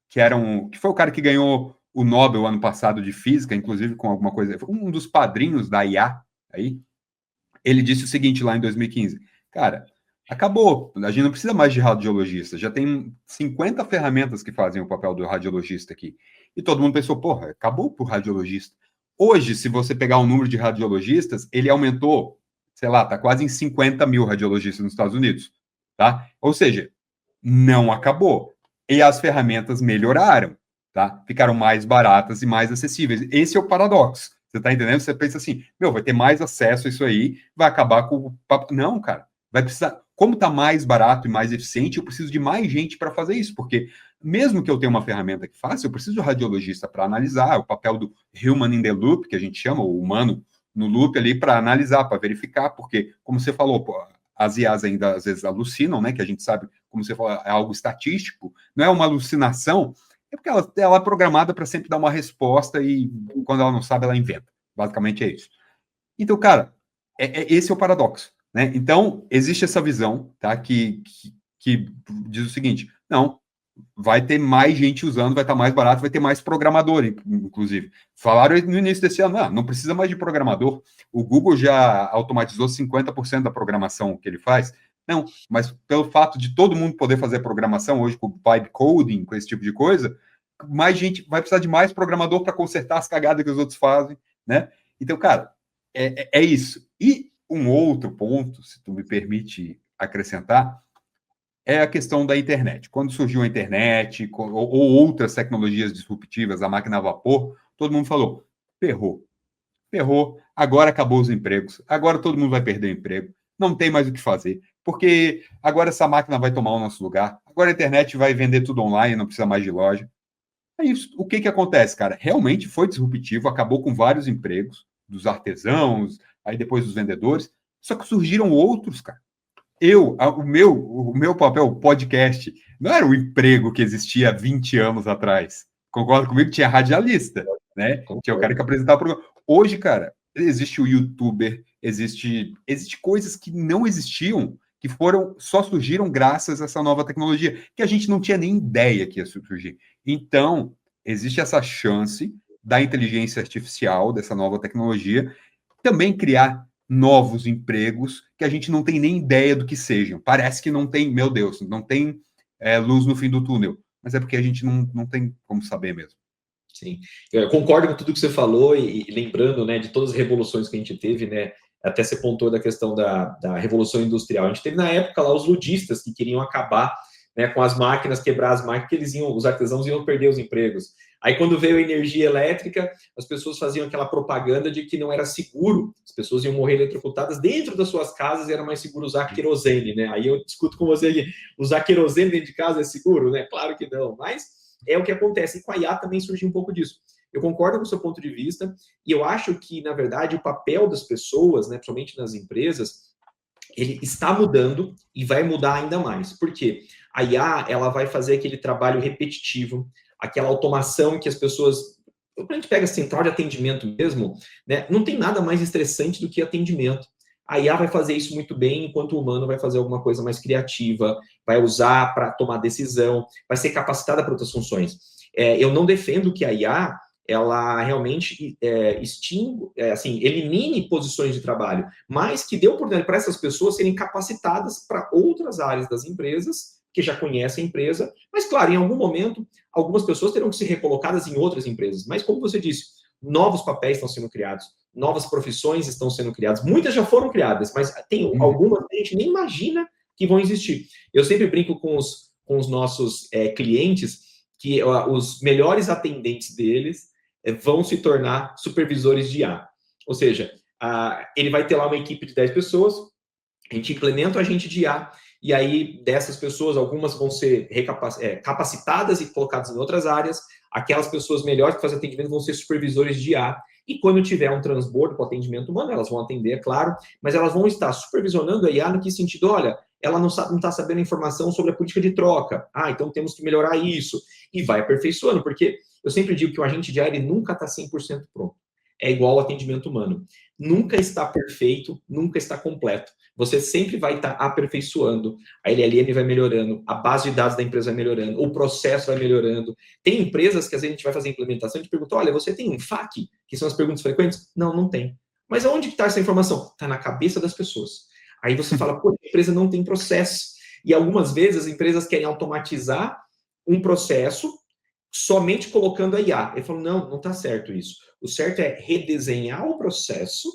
que foi o cara que ganhou o Nobel ano passado de física, inclusive com alguma coisa, um dos padrinhos da IA, aí, ele disse o seguinte lá em 2015, cara, acabou, a gente não precisa mais de radiologista, já tem 50 ferramentas que fazem o papel do radiologista aqui. E todo mundo pensou, porra, acabou pro radiologista. Hoje, se você pegar o número de radiologistas, ele aumentou, sei lá, tá quase em 50 mil radiologistas nos Estados Unidos, tá? Ou seja, não acabou. E as ferramentas melhoraram, tá? Ficaram mais baratas e mais acessíveis. Esse é o paradoxo. Você tá entendendo? Você pensa assim, vai ter mais acesso a isso aí, vai acabar com o papo. Não, cara, vai precisar. Como tá mais barato e mais eficiente, eu preciso de mais gente para fazer isso, porque mesmo que eu tenha uma ferramenta que faça, eu preciso do radiologista para analisar o papel do human in the loop, que a gente chama, o humano no loop ali, para analisar, para verificar, porque, como você falou, pô, as IAs ainda às vezes alucinam, né? Que a gente sabe, como você falou, é algo estatístico, não é uma alucinação, é porque ela é programada para sempre dar uma resposta e quando ela não sabe, ela inventa. Basicamente é isso. Então, cara, esse é o paradoxo, né? Então, existe essa visão, tá? Que diz o seguinte: não, vai ter mais gente usando, vai estar mais barato, vai ter mais programador, inclusive. Falaram no início desse ano, não precisa mais de programador. O Google já automatizou 50% da programação que ele faz. Não, mas pelo fato de todo mundo poder fazer programação hoje com vibe coding, com esse tipo de coisa, mais gente vai precisar de mais programador para consertar as cagadas que os outros fazem, né? Então, cara, é isso. E um outro ponto, se tu me permite acrescentar, é a questão da internet. Quando surgiu a internet ou outras tecnologias disruptivas, a máquina a vapor, todo mundo falou, ferrou, agora acabou os empregos, agora todo mundo vai perder o emprego, não tem mais o que fazer, porque agora essa máquina vai tomar o nosso lugar, agora a internet vai vender tudo online, não precisa mais de loja. É isso. O que acontece, cara? Realmente foi disruptivo, acabou com vários empregos, dos artesãos, aí depois dos vendedores, só que surgiram outros, cara. O meu papel, podcast, não era o emprego que existia há 20 anos atrás. Concorda comigo? Tinha radialista, né? Tinha o cara que apresentava o programa. Hoje, cara, existe o youtuber, existe coisas que não existiam, que só surgiram graças a essa nova tecnologia, que a gente não tinha nem ideia que ia surgir. Então, existe essa chance da inteligência artificial, dessa nova tecnologia, também criar novos empregos que a gente não tem nem ideia do que sejam. Parece que não tem, meu Deus, não tem luz no fim do túnel. Mas é porque a gente não tem como saber mesmo. Sim, eu concordo com tudo que você falou e lembrando, né, de todas as revoluções que a gente teve, né, até você pontuou da questão da Revolução Industrial. A gente teve na época lá os ludistas que queriam acabar, né, com as máquinas, quebrar as máquinas, que os artesãos iam perder os empregos. Aí quando veio a energia elétrica, as pessoas faziam aquela propaganda de que não era seguro, as pessoas iam morrer eletrocutadas dentro das suas casas e era mais seguro usar querosene, né? Aí eu discuto com você aqui, usar querosene dentro de casa é seguro, né? Claro que não, mas é o que acontece. E com a IA também surgiu um pouco disso. Eu concordo com o seu ponto de vista e eu acho que, na verdade, o papel das pessoas, né, principalmente nas empresas, ele está mudando e vai mudar ainda mais. Por quê? A IA, ela vai fazer aquele trabalho repetitivo, aquela automação que as pessoas... Quando a gente pega a central de atendimento mesmo, né, não tem nada mais estressante do que atendimento. A IA vai fazer isso muito bem, enquanto o humano vai fazer alguma coisa mais criativa, vai usar para tomar decisão, vai ser capacitada para outras funções. Eu não defendo que a IA ela realmente elimine posições de trabalho, mas que dê oportunidade para essas pessoas serem capacitadas para outras áreas das empresas, que já conhecem a empresa, mas, claro, em algum momento, algumas pessoas terão que ser recolocadas em outras empresas. Mas, como você disse, novos papéis estão sendo criados, novas profissões estão sendo criadas, muitas já foram criadas, mas tem algumas que a gente nem imagina que vão existir. Eu sempre brinco com os nossos clientes que os melhores atendentes deles vão se tornar supervisores de IA. Ou seja, ele vai ter lá uma equipe de 10 pessoas, a gente implementa o agente de IA, e aí dessas pessoas, algumas vão ser capacitadas e colocadas em outras áreas, aquelas pessoas melhores que fazem atendimento vão ser supervisores de IA, e quando tiver um transbordo para o atendimento humano, elas vão atender, é claro, mas elas vão estar supervisionando a IA no que sentido, olha, ela não está sabendo informação sobre a política de troca, então temos que melhorar isso, e vai aperfeiçoando, porque eu sempre digo que o agente de IA ele nunca está 100% pronto. É igual ao atendimento humano. Nunca está perfeito, nunca está completo. Você sempre vai estar aperfeiçoando. A LLM vai melhorando, a base de dados da empresa vai melhorando, o processo vai melhorando. Tem empresas que às vezes a gente vai fazer a implementação e a gente pergunta, olha, você tem um FAQ, que são as perguntas frequentes? Não tem. Mas aonde está essa informação? Está na cabeça das pessoas. Aí você fala, pô, a empresa não tem processo. E algumas vezes as empresas querem automatizar um processo somente colocando a IA. Ele falou, não está certo isso. O certo é redesenhar o processo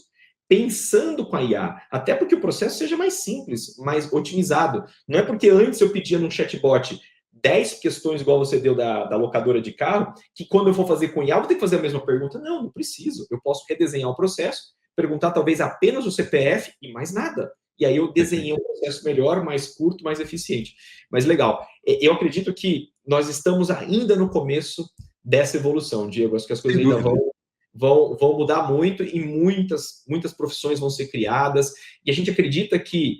pensando com a IA, até porque o processo seja mais simples, mais otimizado. Não é porque antes eu pedia num chatbot 10 questões igual você deu da locadora de carro, que quando eu for fazer com IA, eu vou ter que fazer a mesma pergunta. Não preciso. Eu posso redesenhar o processo, perguntar talvez apenas o CPF e mais nada. E aí eu desenhei um processo melhor, mais curto, mais eficiente. Mas legal. Eu acredito que nós estamos ainda no começo dessa evolução, Diego. Acho que as coisas ainda vão mudar muito e muitas profissões vão ser criadas. E a gente acredita que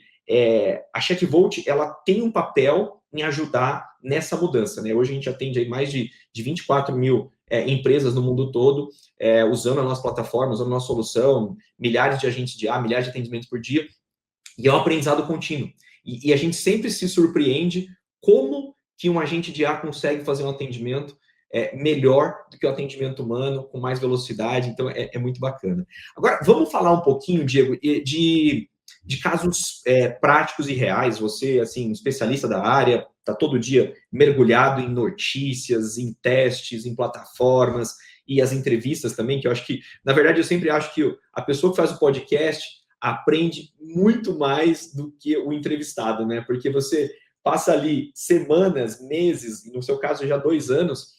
a ChatVolt, ela tem um papel em ajudar nessa mudança, né? Hoje a gente atende aí mais de 24 mil empresas no mundo todo, usando a nossa plataforma, usando a nossa solução, milhares de agentes de IA, milhares de atendimentos por dia, e é um aprendizado contínuo. E a gente sempre se surpreende como que um agente de IA consegue fazer um atendimento melhor do que o atendimento humano, com mais velocidade, então é muito bacana. Agora, vamos falar um pouquinho, Diego, de casos práticos e reais. Você, assim, especialista da área, está todo dia mergulhado em notícias, em testes, em plataformas, e as entrevistas também, que eu acho que, na verdade, eu sempre acho que a pessoa que faz o podcast aprende muito mais do que o entrevistado, né? Porque você passa ali semanas, meses, no seu caso já 2 anos,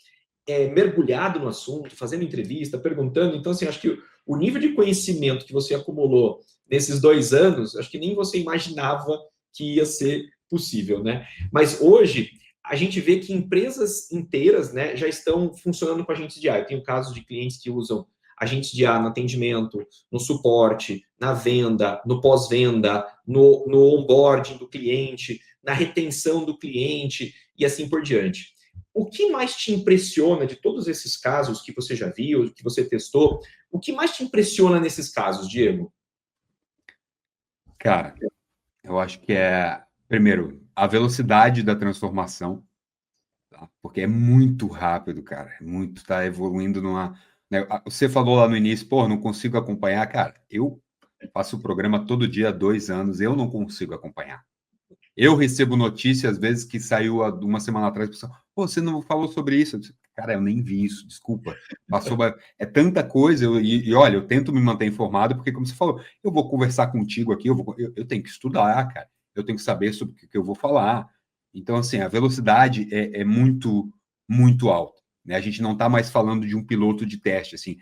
mergulhado no assunto, fazendo entrevista, perguntando. Então, assim, acho que o nível de conhecimento que você acumulou nesses 2 anos, acho que nem você imaginava que ia ser possível, né? Mas hoje, a gente vê que empresas inteiras, né, já estão funcionando com agentes de IA. Eu tenho casos de clientes que usam agentes de IA no atendimento, no suporte, na venda, no pós-venda, no onboarding do cliente, na retenção do cliente e assim por diante. O que mais te impressiona de todos esses casos que você já viu, que você testou? O que mais te impressiona nesses casos, Diego? Cara, eu acho que primeiro, a velocidade da transformação, tá? Porque é muito rápido, cara. Tá evoluindo né? Você falou lá no início, pô, não consigo acompanhar. Cara, eu faço o programa todo dia há 2 anos, eu não consigo acompanhar. Eu recebo notícias, às vezes, que saiu há 1 semana atrás, pessoal, pô, você não falou sobre isso. Eu disse, cara, eu nem vi isso, desculpa. É tanta coisa, e olha, eu tento me manter informado, porque, como você falou, eu vou conversar contigo aqui, eu tenho que estudar, cara, eu tenho que saber sobre o que eu vou falar. Então, assim, a velocidade é muito, muito alta, né? A gente não está mais falando de um piloto de teste, assim.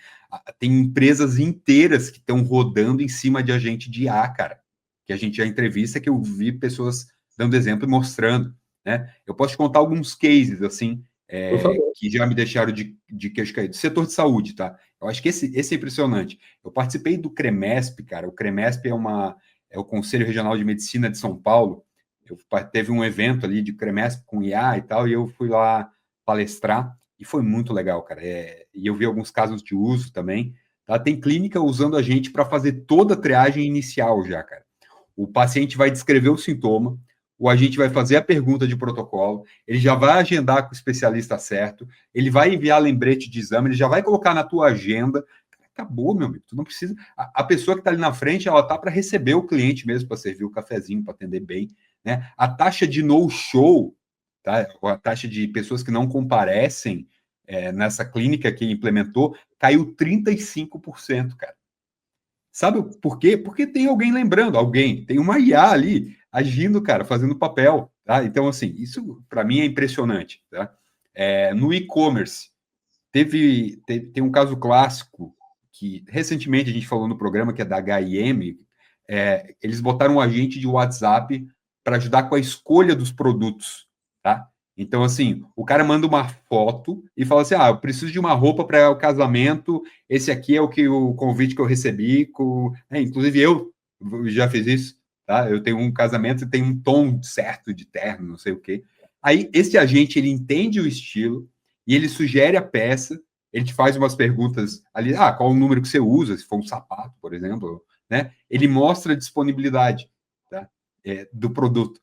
Tem empresas inteiras que estão rodando em cima de agente de IA, cara, que a gente já entrevista, que eu vi pessoas dando exemplo e mostrando, né? Eu posso te contar alguns cases, assim, que já me deixaram de queixo caído. Setor de saúde, tá? Eu acho que esse é impressionante. Eu participei do CREMESP, cara. O CREMESP é o Conselho Regional de Medicina de São Paulo. Teve um evento ali de CREMESP com IA e tal, e eu fui lá palestrar, e foi muito legal, cara. E eu vi alguns casos de uso também. Tá? Tem clínica usando a gente para fazer toda a triagem inicial já, cara. O paciente vai descrever o sintoma, o agente vai fazer a pergunta de protocolo, ele já vai agendar com o especialista certo, ele vai enviar lembrete de exame, ele já vai colocar na tua agenda. Acabou, meu amigo. Tu não precisa. A pessoa que está ali na frente, ela tá para receber o cliente mesmo, para servir o cafezinho, para atender bem, né? A taxa de no-show, tá? A taxa de pessoas que não comparecem nessa clínica que implementou caiu 35%, cara. Sabe por quê? Porque tem alguém lembrando, tem uma IA ali agindo, cara, fazendo papel, tá? Então, assim, isso para mim é impressionante, tá? No e-commerce, tem um caso clássico que recentemente a gente falou no programa, que é da H&M. Eles botaram um agente de WhatsApp para ajudar com a escolha dos produtos, tá? Então, assim, o cara manda uma foto e fala assim, eu preciso de uma roupa para o casamento, esse aqui é o convite que eu recebi, inclusive eu já fiz isso, tá? Eu tenho um casamento e tem um tom certo de terno, não sei o quê. Aí, esse agente, ele entende o estilo e ele sugere a peça, ele te faz umas perguntas ali, qual o número que você usa, se for um sapato, por exemplo, né? Ele mostra a disponibilidade, tá? Do produto.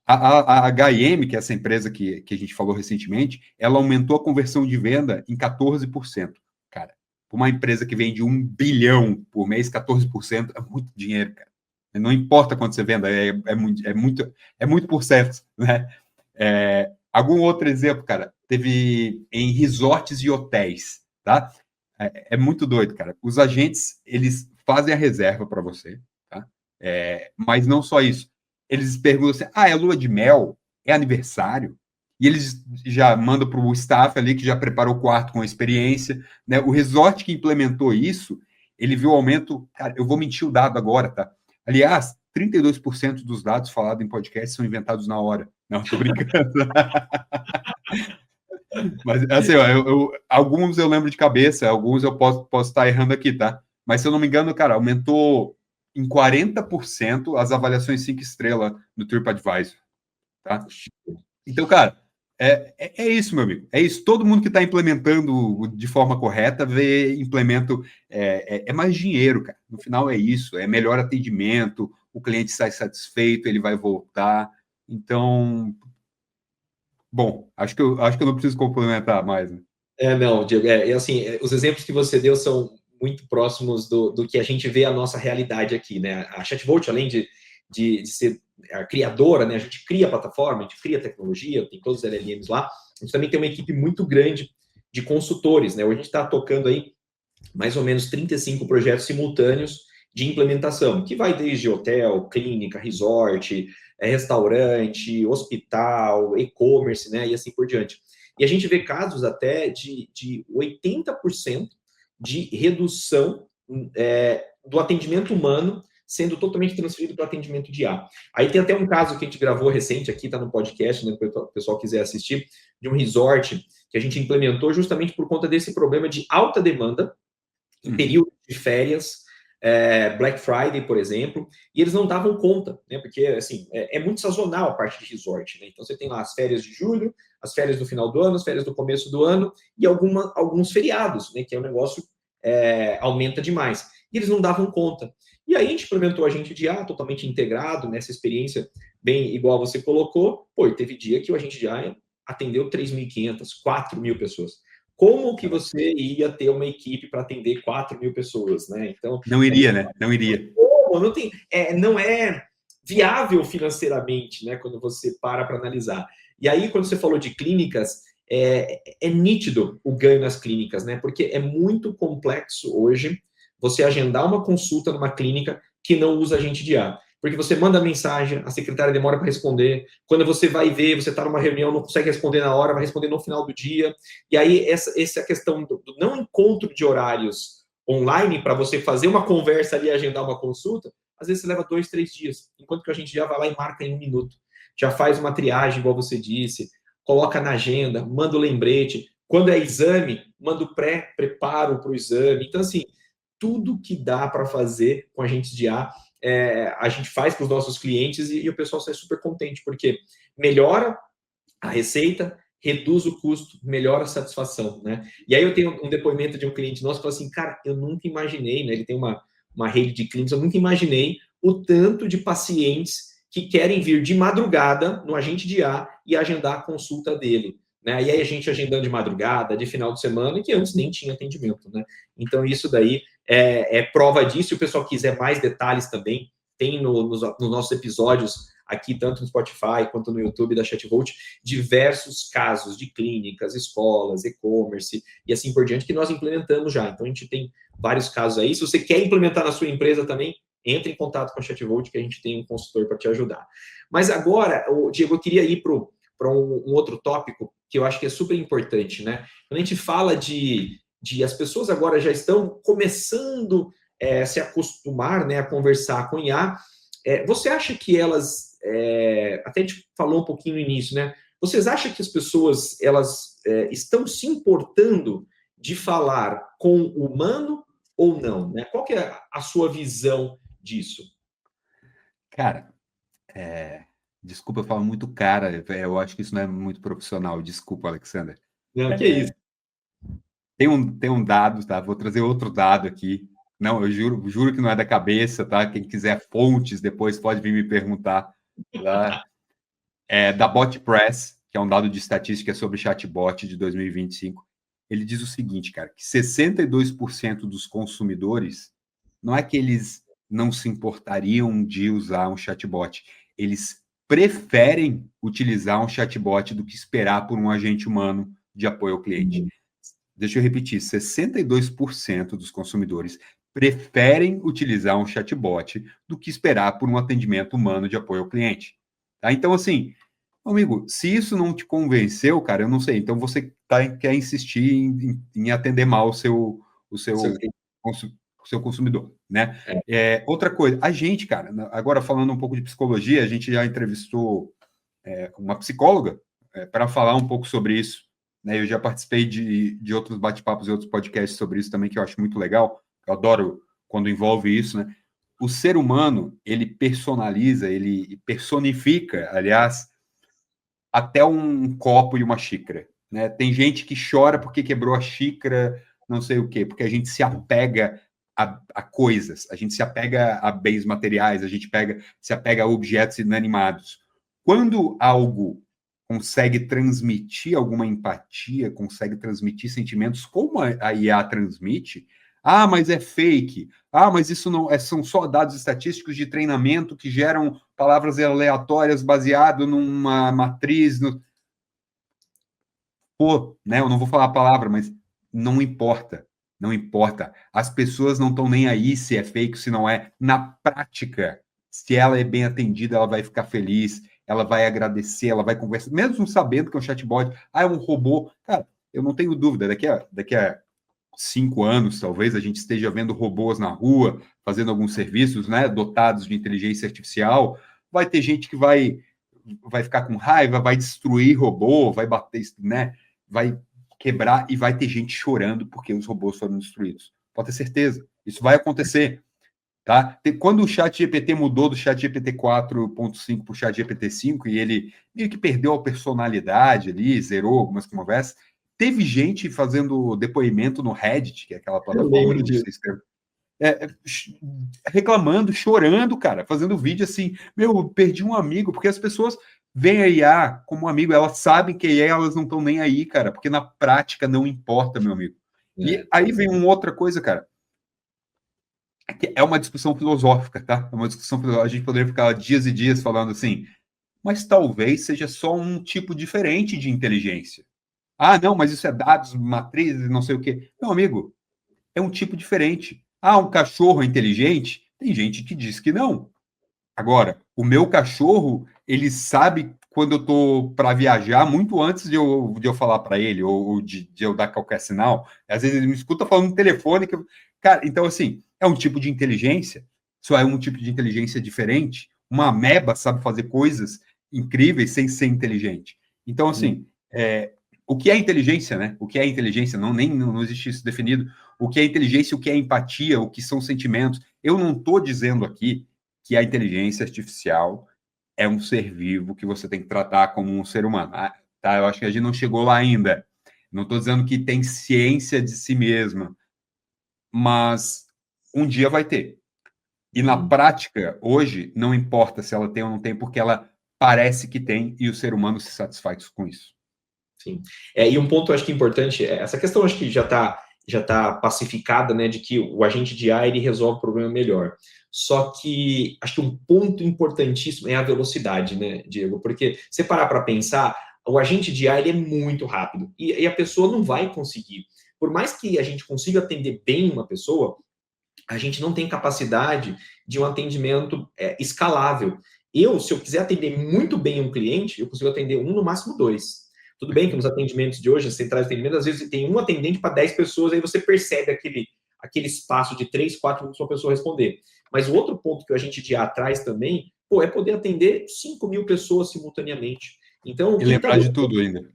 A H&M, que é essa empresa que a gente falou recentemente, ela aumentou a conversão de venda em 14%. Cara, para uma empresa que vende 1 bilhão por mês, 14% é muito dinheiro, cara. Não importa quanto você venda, é muito por cento, né? Algum outro exemplo, cara, teve em resorts e hotéis, tá? É muito doido, cara. Os agentes, eles fazem a reserva para você, tá? Mas não só isso. Eles perguntam assim, é lua de mel? É aniversário? E eles já mandam para o staff ali, que já preparou o quarto com experiência, né? O resort que implementou isso, ele viu o aumento... Cara, eu vou mentir o dado agora, tá? Aliás, 32% dos dados falados em podcast são inventados na hora. Não, tô brincando. Mas, assim, alguns eu lembro de cabeça, alguns eu posso estar errando aqui, tá? Mas, se eu não me engano, cara, aumentou em 40% as avaliações 5 estrelas no TripAdvisor, tá? Então, cara, é isso, meu amigo. É isso. Todo mundo que está implementando de forma correta implemento. É mais dinheiro, cara. No final é isso. É melhor atendimento. O cliente sai satisfeito, ele vai voltar. Então, bom, acho que eu não preciso complementar mais, né? Não, Diego, assim, os exemplos que você deu são muito próximos do que a gente vê a nossa realidade aqui, né? A Chatvolt, além de ser a criadora, né? A gente cria a plataforma, a gente cria a tecnologia, tem todos os LLMs lá, a gente também tem uma equipe muito grande de consultores, né? Hoje a gente está tocando aí mais ou menos 35 projetos simultâneos de implementação, que vai desde hotel, clínica, resort, restaurante, hospital, e-commerce, né? E assim por diante. E a gente vê casos até de 80% de redução do atendimento humano sendo totalmente transferido para atendimento de IA. Aí tem até um caso que a gente gravou recente aqui, está no podcast, né, para o pessoal quiser assistir, de um resort que a gente implementou justamente por conta desse problema de alta demanda em período de férias, Black Friday, por exemplo, e eles não davam conta, né? Porque, assim, é muito sazonal a parte de resort, né? Então, você tem lá as férias de julho, as férias do final do ano, as férias do começo do ano e alguns feriados, né? Que é o negócio aumenta demais. E eles não davam conta. E aí, a gente implementou a agente de IA totalmente integrado nessa experiência, bem igual você colocou. Pô, e teve dia que o agente de IA atendeu 3.500, 4.000 pessoas. Como que você ia ter uma equipe para atender 4.000 pessoas, né? Então, não iria, né? Não iria. Não é viável financeiramente, né? Quando você para analisar. E aí, quando você falou de clínicas, é nítido o ganho nas clínicas, né? Porque é muito complexo hoje você agendar uma consulta numa clínica que não usa agente de IA. Porque você manda mensagem, a secretária demora para responder. Quando você vai ver, você está numa reunião, não consegue responder na hora, vai responder no final do dia. E aí, essa questão do não encontro de horários online para você fazer uma conversa ali e agendar uma consulta, às vezes você leva 2, 3 dias. Enquanto que a gente já vai lá e marca em 1 minuto. Já faz uma triagem, igual você disse, coloca na agenda, manda o lembrete. Quando é exame, manda o preparo para o exame. Então, assim, tudo que dá para fazer com agentes de IA, a gente faz para os nossos clientes e o pessoal sai super contente, porque melhora a receita, reduz o custo, melhora a satisfação, né? E aí eu tenho um depoimento de um cliente nosso que falou assim, cara, eu nunca imaginei, né? Ele tem uma rede de clínicas, eu nunca imaginei o tanto de pacientes que querem vir de madrugada no agente de IA e agendar a consulta dele. Né? E aí a gente agendando de madrugada, de final de semana, que antes nem tinha atendimento, né? Então isso daí é prova disso. Se o pessoal quiser mais detalhes também, tem nos nossos episódios aqui, tanto no Spotify quanto no YouTube da Chatvolt, diversos casos de clínicas, escolas, e-commerce e assim por diante que nós implementamos já. Então a gente tem vários casos aí. Se você quer implementar na sua empresa também, entre em contato com a Chatvolt que a gente tem um consultor para te ajudar. Mas agora, Diego, eu queria ir para um outro tópico que eu acho que é super importante, né? Quando a gente fala de as pessoas agora já estão começando a se acostumar, né, a conversar com IA, você acha que elas, até a gente falou um pouquinho no início, né? Vocês acham que as pessoas elas estão se importando de falar com o humano ou não? Né? Qual que é a sua visão disso? Cara, desculpa, eu falo muito cara. Eu acho que isso não é muito profissional. Desculpa, Alexander. Não, que é isso. Tem um dado, tá? Vou trazer outro dado aqui. Não, eu juro que não é da cabeça, tá? Quem quiser fontes, depois pode vir me perguntar. Tá? Da BotPress, que é um dado de estatística sobre chatbot de 2025. Ele diz o seguinte, cara, que 62% dos consumidores, não é que eles não se importariam de usar um chatbot, eles preferem utilizar um chatbot do que esperar por um agente humano de apoio ao cliente. Deixa eu repetir, 62% dos consumidores preferem utilizar um chatbot do que esperar por um atendimento humano de apoio ao cliente. Tá? Então, assim, amigo, se isso não te convenceu, cara, eu não sei. Então você quer insistir em atender mal o seu consumidor, né? Outra coisa, a gente, cara, agora falando um pouco de psicologia, a gente já entrevistou uma psicóloga para falar um pouco sobre isso. Né? Eu já participei de outros bate-papos e outros podcasts sobre isso também, que eu acho muito legal. Eu adoro quando envolve isso, né? o ser humano, ele personaliza, ele personifica, aliás, até um copo e uma xícara, né? Tem gente que chora porque quebrou a xícara, não sei o quê, porque a gente se apega a coisas, a gente se apega a bens materiais, a gente se apega a objetos inanimados. Quando algo consegue transmitir alguma empatia, consegue transmitir sentimentos como a IA transmite, ah, mas é fake. Ah, mas isso não são só dados estatísticos de treinamento que geram palavras aleatórias baseado numa matriz. Pô, né? Eu não vou falar a palavra, mas não importa. Não importa. As pessoas não estão nem aí se é fake, se não é. Na prática, se ela é bem atendida, ela vai ficar feliz, ela vai agradecer, ela vai conversar, mesmo sabendo que é um chatbot, é um robô. Cara, eu não tenho dúvida, daqui a 5 anos, talvez, a gente esteja vendo robôs na rua, fazendo alguns serviços, né, dotados de inteligência artificial. Vai ter gente que vai ficar com raiva, vai destruir robô, vai bater, né, vai quebrar e vai ter gente chorando porque os robôs foram destruídos. Pode ter certeza, isso vai acontecer. Tá? Quando o ChatGPT mudou do ChatGPT 4.5 para o ChatGPT 5 e ele meio que perdeu a personalidade ali, zerou algumas conversas, teve gente fazendo depoimento no Reddit, que é aquela plataforma onde você escreve, reclamando, chorando, cara, fazendo vídeo assim, meu, perdi um amigo, porque as pessoas veem a IA como um amigo, elas sabem que a IA, elas não estão nem aí, cara, porque na prática não importa, meu amigo. E aí vem uma outra coisa, cara, é uma discussão filosófica, tá? É uma discussão filosófica. A gente poderia ficar dias e dias falando assim, mas talvez seja só um tipo diferente de inteligência. Ah, não, mas isso é dados, matrizes, não sei o quê. Meu amigo, é um tipo diferente. Ah, um cachorro é inteligente? Tem gente que diz que não. Agora, o meu cachorro, ele sabe quando eu tô para viajar muito antes de eu falar para ele, ou de eu dar qualquer sinal. Às vezes ele me escuta falando no telefone. Cara, então, assim, é um tipo de inteligência. Só é um tipo de inteligência diferente. Uma ameba sabe fazer coisas incríveis sem ser inteligente. Então, assim, o que é inteligência, né? O que é inteligência? Não existe isso definido. O que é inteligência, o que é empatia, o que são sentimentos. Eu não estou dizendo aqui que a inteligência artificial é um ser vivo que você tem que tratar como um ser humano. Tá? Eu acho que a gente não chegou lá ainda. Não estou dizendo que tem ciência de si mesma, mas um dia vai ter. E na prática, hoje, não importa se ela tem ou não tem, porque ela parece que tem e o ser humano se satisfaz com isso. Sim. E um ponto, acho que importante, essa questão acho que já tá pacificada, né, de que o agente de IA, ele resolve o problema melhor. Só que acho que um ponto importantíssimo é a velocidade, né, Diego? Porque se parar para pensar, o agente de IA, ele é muito rápido e a pessoa não vai conseguir. Por mais que a gente consiga atender bem uma pessoa, a gente não tem capacidade de um atendimento escalável. Se eu quiser atender muito bem um cliente, eu consigo atender um, no máximo dois. Tudo bem que nos atendimentos de hoje, as centrais de atendimento, às vezes tem um atendente para 10 pessoas, aí você percebe aquele espaço de 3, 4 para uma pessoa responder. Mas o outro ponto que a gente de atrás também, é poder atender 5.000 pessoas simultaneamente. Então, e lembrar de tudo ainda.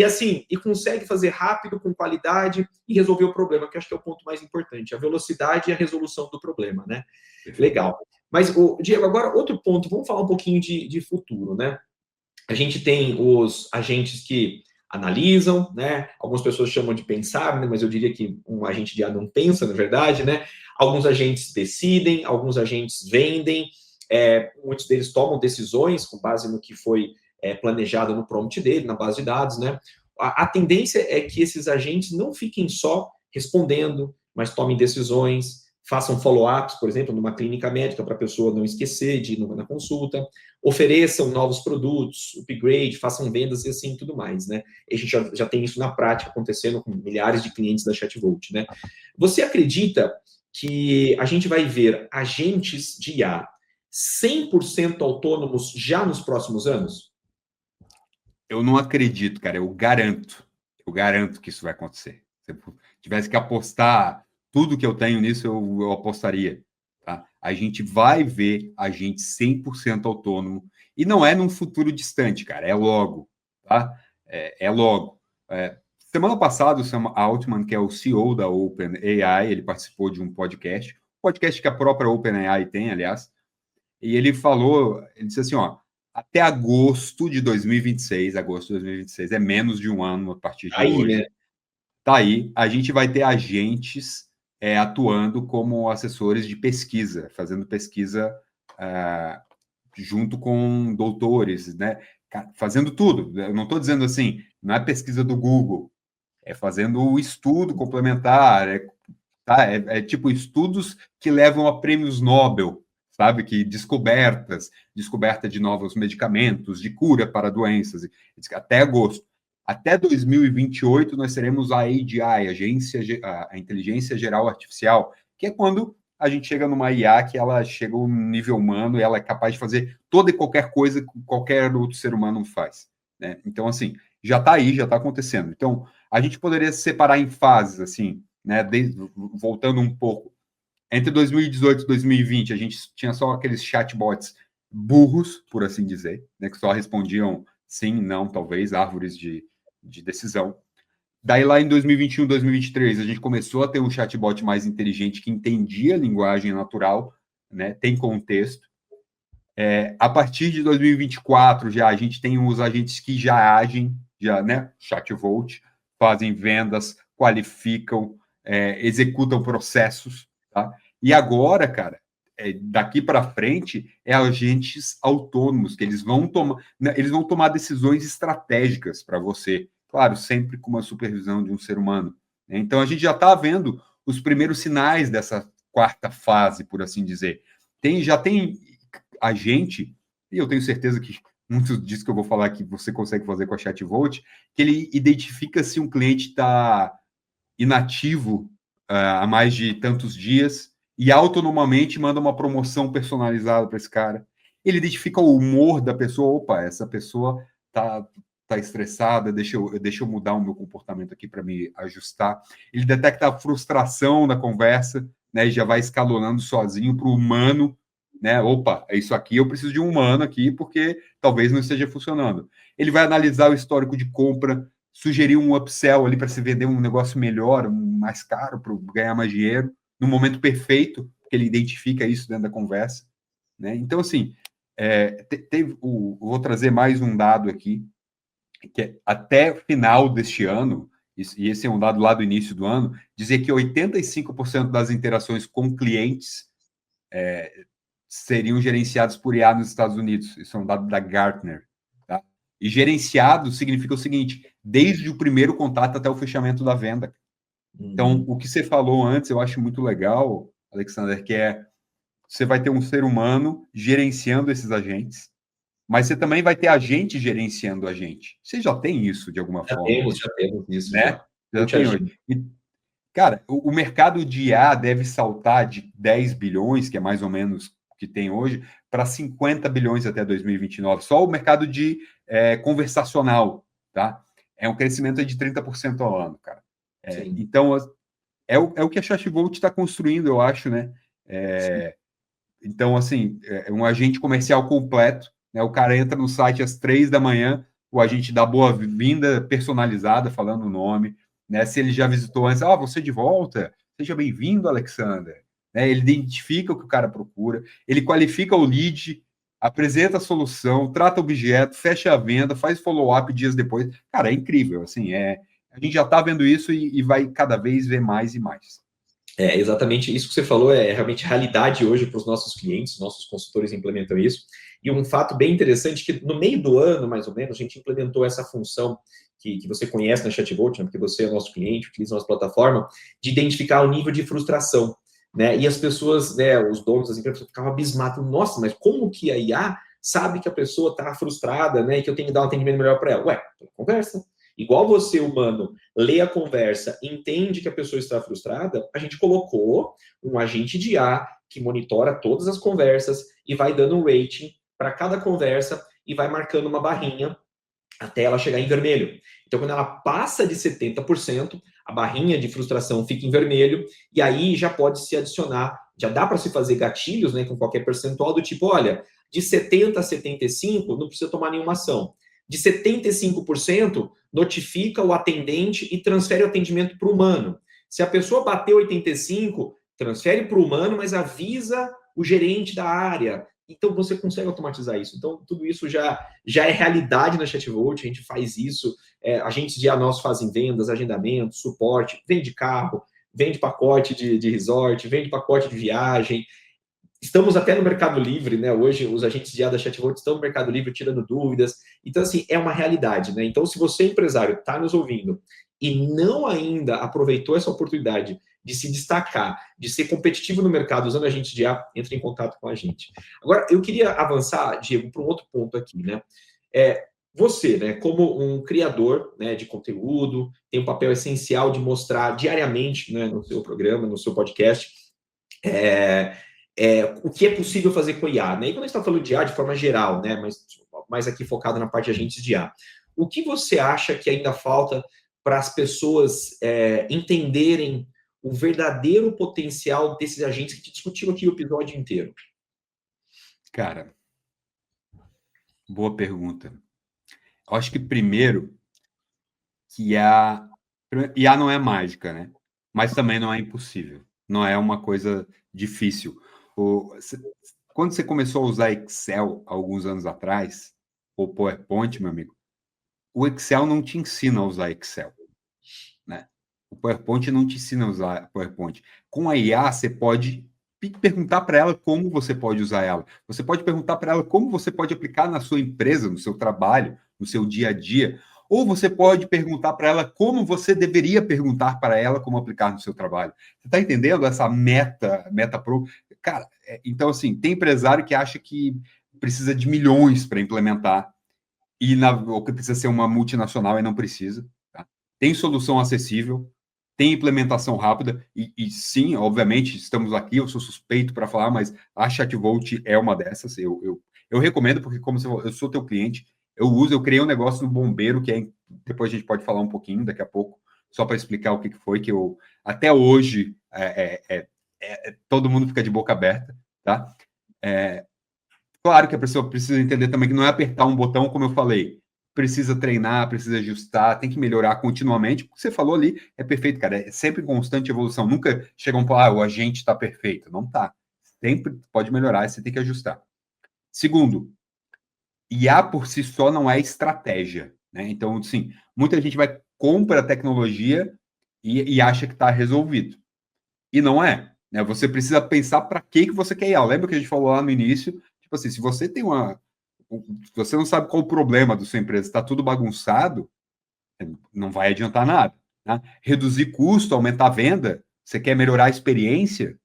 Assim, e consegue fazer rápido, com qualidade e resolver o problema, que acho que é o ponto mais importante, a velocidade e a resolução do problema, né? Legal. Mas, Diego, agora outro ponto, vamos falar um pouquinho de futuro, né? A gente tem os agentes que analisam, né? Algumas pessoas chamam de pensar, né? Mas eu diria que um agente de IA não pensa, na verdade, né? Alguns agentes decidem, alguns agentes vendem, muitos deles tomam decisões com base no que foi planejado no prompt dele, na base de dados, né? A tendência é que esses agentes não fiquem só respondendo, mas tomem decisões, façam follow-ups, por exemplo, numa clínica médica, para a pessoa não esquecer de ir na consulta, ofereçam novos produtos, upgrade, façam vendas e assim tudo mais, né? E a gente já tem isso na prática acontecendo com milhares de clientes da Chatvolt, né? Você acredita que a gente vai ver agentes de IA 100% autônomos já nos próximos anos? Eu não acredito, cara. Eu garanto que isso vai acontecer. Se eu tivesse que apostar tudo que eu tenho nisso, eu apostaria. Tá? A gente vai ver a gente 100% autônomo. E não é num futuro distante, cara. É logo. Tá? É logo. Semana passada, o Sam Altman, que é o CEO da OpenAI, ele participou de um podcast podcast que a própria OpenAI tem, aliás, e ele disse assim, ó, até agosto de 2026, é menos de um ano a partir de hoje, né? Tá aí, a gente vai ter agentes atuando como assessores de pesquisa, fazendo pesquisa junto com doutores, né? Fazendo tudo. Eu não estou dizendo assim, não é pesquisa do Google, é fazendo o estudo complementar, é tipo estudos que levam a prêmios Nobel, sabe? Que descoberta de novos medicamentos, de cura para doenças, até agosto. Até 2028, nós teremos a AGI, a Inteligência Geral Artificial, que é quando a gente chega numa IA que ela chega ao nível humano e ela é capaz de fazer toda e qualquer coisa que qualquer outro ser humano faz. Né? Então, assim, já está aí, já está acontecendo. Então, a gente poderia separar em fases, assim, né? Voltando um pouco. Entre 2018 e 2020, a gente tinha só aqueles chatbots burros, por assim dizer, né? Que só respondiam sim, não, talvez, árvores de decisão. Daí lá em 2021, 2023, a gente começou a ter um chatbot mais inteligente que entendia a linguagem natural, né? Tem contexto. A partir de 2024, já a gente tem os agentes que já agem, né? Chatbot, fazem vendas, qualificam, executam processos, tá? E agora, cara, daqui para frente, agentes autônomos, que eles vão tomar decisões estratégicas para você, claro, sempre com uma supervisão de um ser humano. Né? Então, a gente já está vendo os primeiros sinais dessa quarta fase, por assim dizer. Já tem agente, e eu tenho certeza que muitos disso que eu vou falar que você consegue fazer com a ChatVolt, que ele identifica se um cliente está inativo há mais de tantos dias e autonomamente manda uma promoção personalizada para esse cara. Ele identifica o humor da pessoa. Opa, essa pessoa tá estressada, deixa eu mudar o meu comportamento aqui para me ajustar. Ele detecta a frustração da conversa, né, e já vai escalonando sozinho para o humano, né? Opa, é isso aqui, eu preciso de um humano aqui porque talvez não esteja funcionando. Ele vai analisar o histórico de compra, sugerir um upsell ali para se vender um negócio melhor, mais caro, para ganhar mais dinheiro, no momento perfeito, que ele identifica isso dentro da conversa. Né? Então, assim, vou trazer mais um dado aqui, que é até final deste ano, e esse é um dado lá do início do ano, dizer que 85% das interações com clientes seriam gerenciados por IA nos Estados Unidos. Isso é um dado da Gartner. Tá? E gerenciado significa o seguinte, desde o primeiro contato até o fechamento da venda. Então, o que você falou antes, eu acho muito legal, Alexander, que você vai ter um ser humano gerenciando esses agentes, mas você também vai ter agente gerenciando agente. Você já tem isso, de alguma forma? Já temos isso. Né? Já tem hoje. Cara, o mercado de IA deve saltar de 10 bilhões, que é mais ou menos o que tem hoje, para 50 bilhões até 2029. Só o mercado de conversacional, tá? É um crescimento de 30% ao ano, cara. Então, é o que a ChatVolt está construindo, eu acho, né? Então, assim, é um agente comercial completo, né? O cara entra no site às 3 da manhã, o agente dá boa-vinda personalizada, falando o nome, né? Se ele já visitou antes, você de volta, seja bem-vindo, Alexander. Né? Ele identifica o que o cara procura, ele qualifica o lead, apresenta a solução, trata o objeto, fecha a venda, faz follow-up dias depois. Cara, é incrível, assim, a gente já está vendo isso e vai cada vez ver mais e mais. Exatamente isso que você falou, é realmente realidade hoje para os nossos clientes, nossos consultores implementam isso. E um fato bem interessante que no meio do ano, mais ou menos, a gente implementou essa função que você conhece na ChatVolt, né, porque você é nosso cliente, utiliza a nossa plataforma, de identificar o nível de frustração. Né? E as pessoas, né, os donos das empresas ficavam abismados. Nossa, mas como que a IA sabe que a pessoa está frustrada, né, e que eu tenho que dar um atendimento melhor para ela? Ué, conversa. Igual você, humano, lê a conversa, entende que a pessoa está frustrada, a gente colocou um agente de IA que monitora todas as conversas e vai dando um rating para cada conversa e vai marcando uma barrinha até ela chegar em vermelho. Então, quando ela passa de 70%, a barrinha de frustração fica em vermelho e aí já pode se adicionar, já dá para se fazer gatilhos, né, com qualquer percentual do tipo, olha, de 70% a 75% não precisa tomar nenhuma ação. De 75%, notifica o atendente e transfere o atendimento para o humano. Se a pessoa bateu 85%, transfere para o humano, mas avisa o gerente da área. Então, você consegue automatizar isso. Então, tudo isso já é realidade na Chatvolt, a gente faz isso, agentes de IA nossos fazem vendas, agendamento, suporte, vende carro, vende pacote de resort, vende pacote de viagem. Estamos até no Mercado Livre, né? Hoje, os agentes de IA da Chatvolt estão no Mercado Livre tirando dúvidas. Então, assim, é uma realidade, né? Então, se você, empresário, está nos ouvindo e não ainda aproveitou essa oportunidade de se destacar, de ser competitivo no mercado usando agentes de IA, entre em contato com a gente. Agora, eu queria avançar, Diego, para um outro ponto aqui, né? Você, né, como um criador, né, de conteúdo, tem um papel essencial de mostrar diariamente, né, no seu programa, no seu podcast, o que é possível fazer com IA, né? E quando a gente está falando de IA de forma geral, né, mas mais aqui focado na parte de agentes de IA, o que você acha que ainda falta para as pessoas entenderem o verdadeiro potencial desses agentes que a gente discutiu aqui o episódio inteiro? Cara, boa pergunta. Eu acho que primeiro que IA não é mágica, né? Mas também não é impossível. Não é uma coisa difícil. Quando você começou a usar Excel alguns anos atrás, ou PowerPoint, meu amigo, o Excel não te ensina a usar Excel, né? O PowerPoint não te ensina a usar PowerPoint. Com a IA, você pode perguntar para ela como você pode usar ela. Você pode perguntar para ela como você pode aplicar na sua empresa, no seu trabalho, no seu dia a dia. Ou você pode perguntar para ela como você deveria perguntar para ela como aplicar no seu trabalho. Você está entendendo essa meta pro? Cara, então assim, tem empresário que acha que precisa de milhões para implementar ou que precisa ser uma multinacional e não precisa. Tá? Tem solução acessível, tem implementação rápida, e sim, obviamente, estamos aqui, eu sou suspeito para falar, mas a Chatvolt é uma dessas. Eu recomendo, porque como eu sou teu cliente, eu criei um negócio no Bombeiro, que depois a gente pode falar um pouquinho, daqui a pouco, só para explicar o que foi, que eu, até hoje, todo mundo fica de boca aberta, tá? Claro que a pessoa precisa entender também que não é apertar um botão, como eu falei. Precisa treinar, precisa ajustar, tem que melhorar continuamente. O que você falou ali é perfeito, cara. É sempre constante evolução. Nunca chegam para o agente está perfeito. Não está. Sempre pode melhorar e você tem que ajustar. Segundo, IA por si só não é estratégia. Né? Então, sim, muita gente compra a tecnologia e acha que está resolvido. E não é. Né? Você precisa pensar para que você quer IA. Lembra que a gente falou lá no início? Tipo assim, se você tem se você não sabe qual o problema da sua empresa, está tudo bagunçado, não vai adiantar nada. Né? Reduzir custo, aumentar a venda, você quer melhorar a experiência,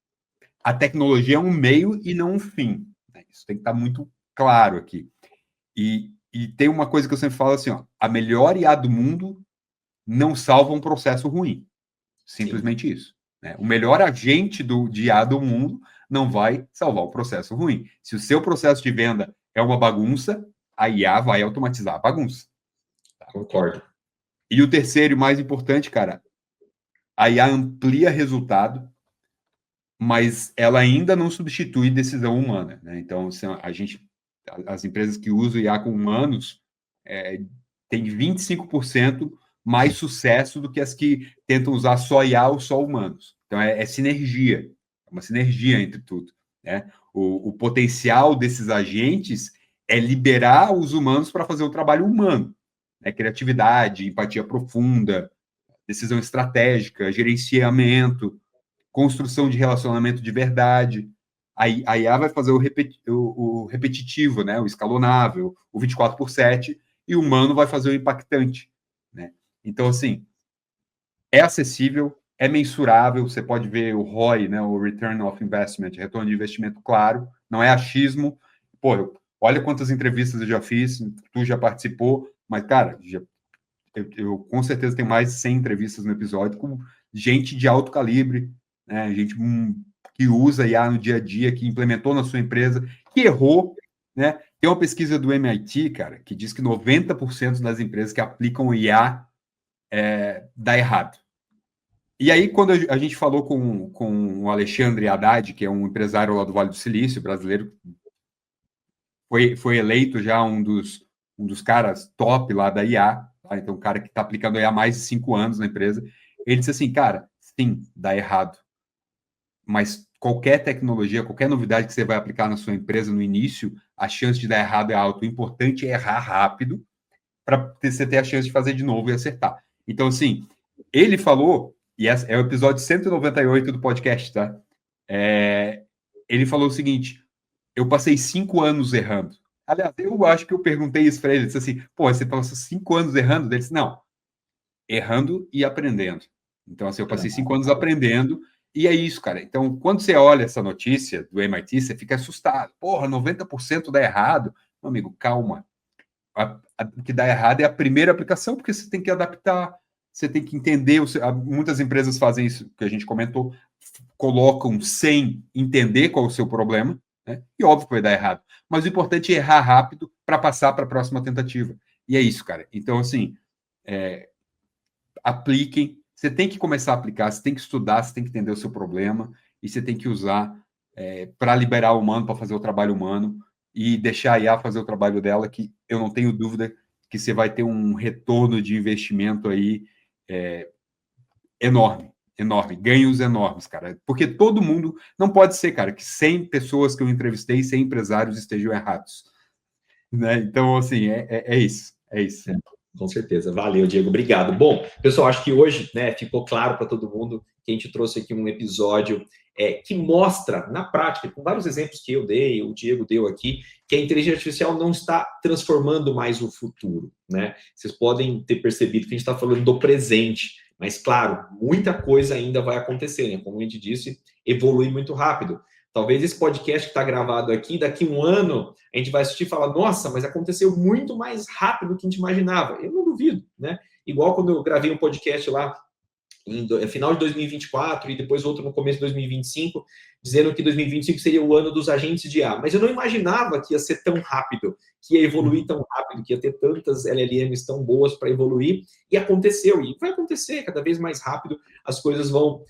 a tecnologia é um meio e não um fim. Né? Isso tem que estar muito claro aqui. E tem uma coisa que eu sempre falo assim, ó, a melhor IA do mundo não salva um processo ruim. Simplesmente Sim. Isso. Né? O melhor agente de IA do mundo não vai salvar o processo ruim. Se o seu processo de venda é uma bagunça, a IA vai automatizar a bagunça. Tá? Concordo. E o terceiro e mais importante, cara, a IA amplia resultado, mas ela ainda não substitui decisão humana. Né? Então, as empresas que usam IA com humanos têm 25% mais sucesso do que as que tentam usar só IA ou só humanos. Então, é sinergia, é uma sinergia entre tudo. Né? O potencial desses agentes é liberar os humanos para fazer o trabalho humano. Né? Criatividade, empatia profunda, decisão estratégica, gerenciamento, construção de relacionamento de verdade. A IA vai fazer o repetitivo, né? O escalonável, o 24/7, e o humano vai fazer o impactante. Né? Então, assim, é acessível, é mensurável, você pode ver o ROI, né, o Return of Investment, retorno de investimento claro, não é achismo. Pô, olha quantas entrevistas eu já fiz, tu já participou, mas, cara, eu com certeza tenho mais de 100 entrevistas no episódio com gente de alto calibre, né, gente que usa IA no dia a dia, que implementou na sua empresa, que errou, né? Tem uma pesquisa do MIT, cara, que diz que 90% das empresas que aplicam IA dá errado. E aí, quando a gente falou com o Alexandre Haddad, que é um empresário lá do Vale do Silício, brasileiro, foi eleito já um dos caras top lá da IA, tá? Então, um cara que está aplicando a IA há mais de 5 anos na empresa, ele disse assim, cara, sim, dá errado. mas qualquer tecnologia, qualquer novidade que você vai aplicar na sua empresa no início, a chance de dar errado é alta. O importante é errar rápido para você ter a chance de fazer de novo e acertar. Então, assim, ele falou, e esse é o episódio 198 do podcast, tá? Ele falou o seguinte: eu passei 5 anos errando. Aliás, eu acho que eu perguntei isso para ele, ele disse assim, pô, você passou 5 anos errando? Ele disse, não, errando e aprendendo. Então, assim, eu passei 5 anos aprendendo, e é isso, cara. Então, quando você olha essa notícia do MIT, você fica assustado. Porra, 90% dá errado. Meu amigo, calma. O que dá errado é a primeira aplicação, porque você tem que adaptar, você tem que entender. Muitas empresas fazem isso que a gente comentou, colocam sem entender qual é o seu problema, né? E óbvio que vai dar errado. Mas o importante é errar rápido para passar para a próxima tentativa. E é isso, cara. Então, assim, apliquem. Você tem que começar a aplicar, você tem que estudar, você tem que entender o seu problema e você tem que usar para liberar o humano, para fazer o trabalho humano e deixar a IA fazer o trabalho dela, que eu não tenho dúvida que você vai ter um retorno de investimento aí enorme, enorme, ganhos enormes, cara. Porque todo mundo, não pode ser, cara, que 100 pessoas que eu entrevistei, 100 empresários estejam errados. Né? Então, assim, é isso, é isso. Com certeza. Valeu, Diego. Obrigado. Bom, pessoal, acho que hoje, né, ficou claro para todo mundo que a gente trouxe aqui um episódio que mostra, na prática, com vários exemplos que eu dei, o Diego deu aqui, que a inteligência artificial não está transformando mais o futuro, né? Vocês podem ter percebido que a gente está falando do presente, mas, claro, muita coisa ainda vai acontecer, né? Como a gente disse, evolui muito rápido. Talvez esse podcast que está gravado aqui, daqui a um ano, a gente vai assistir e falar, nossa, mas aconteceu muito mais rápido do que a gente imaginava. Eu não duvido, né? Igual quando eu gravei um podcast lá em final de 2024 e depois outro no começo de 2025, dizendo que 2025 seria o ano dos agentes de IA. Mas eu não imaginava que ia ser tão rápido, que ia evoluir tão rápido, que ia ter tantas LLMs tão boas para evoluir. E aconteceu, e vai acontecer cada vez mais rápido, as coisas vão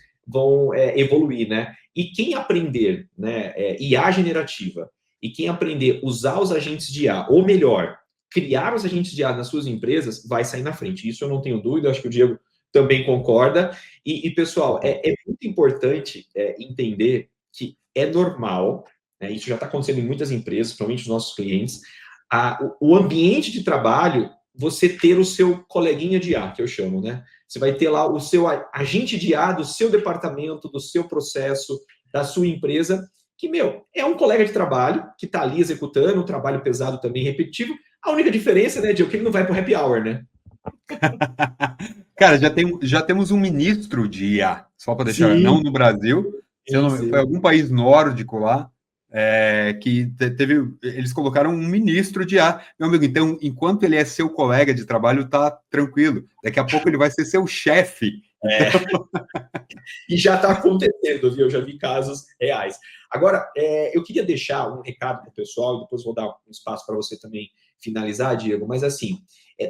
evoluir, né? E quem aprender, né, IA generativa, e quem aprender a usar os agentes de IA, ou melhor, criar os agentes de IA nas suas empresas, vai sair na frente. Isso eu não tenho dúvida, acho que o Diego também concorda. E pessoal, é muito importante entender que é normal, né, isso já está acontecendo em muitas empresas, principalmente os nossos clientes, o ambiente de trabalho, você ter o seu coleguinha de IA, que eu chamo, né? Você vai ter lá o seu agente de IA do seu departamento, do seu processo, da sua empresa, que, é um colega de trabalho que está ali executando um trabalho pesado também, repetitivo. A única diferença, né, Diego, que ele não vai para o happy hour, né? Cara, já temos um ministro de IA, só para deixar, não no Brasil, foi algum país nórdico lá, que eles colocaram um ministro de IA. Meu amigo, então, enquanto ele é seu colega de trabalho, tá tranquilo. Daqui a pouco ele vai ser seu chefe. Então... E já está acontecendo, viu? Eu já vi casos reais. Agora, eu queria deixar um recado para o pessoal, e depois vou dar um espaço para você também finalizar, Diego, mas assim,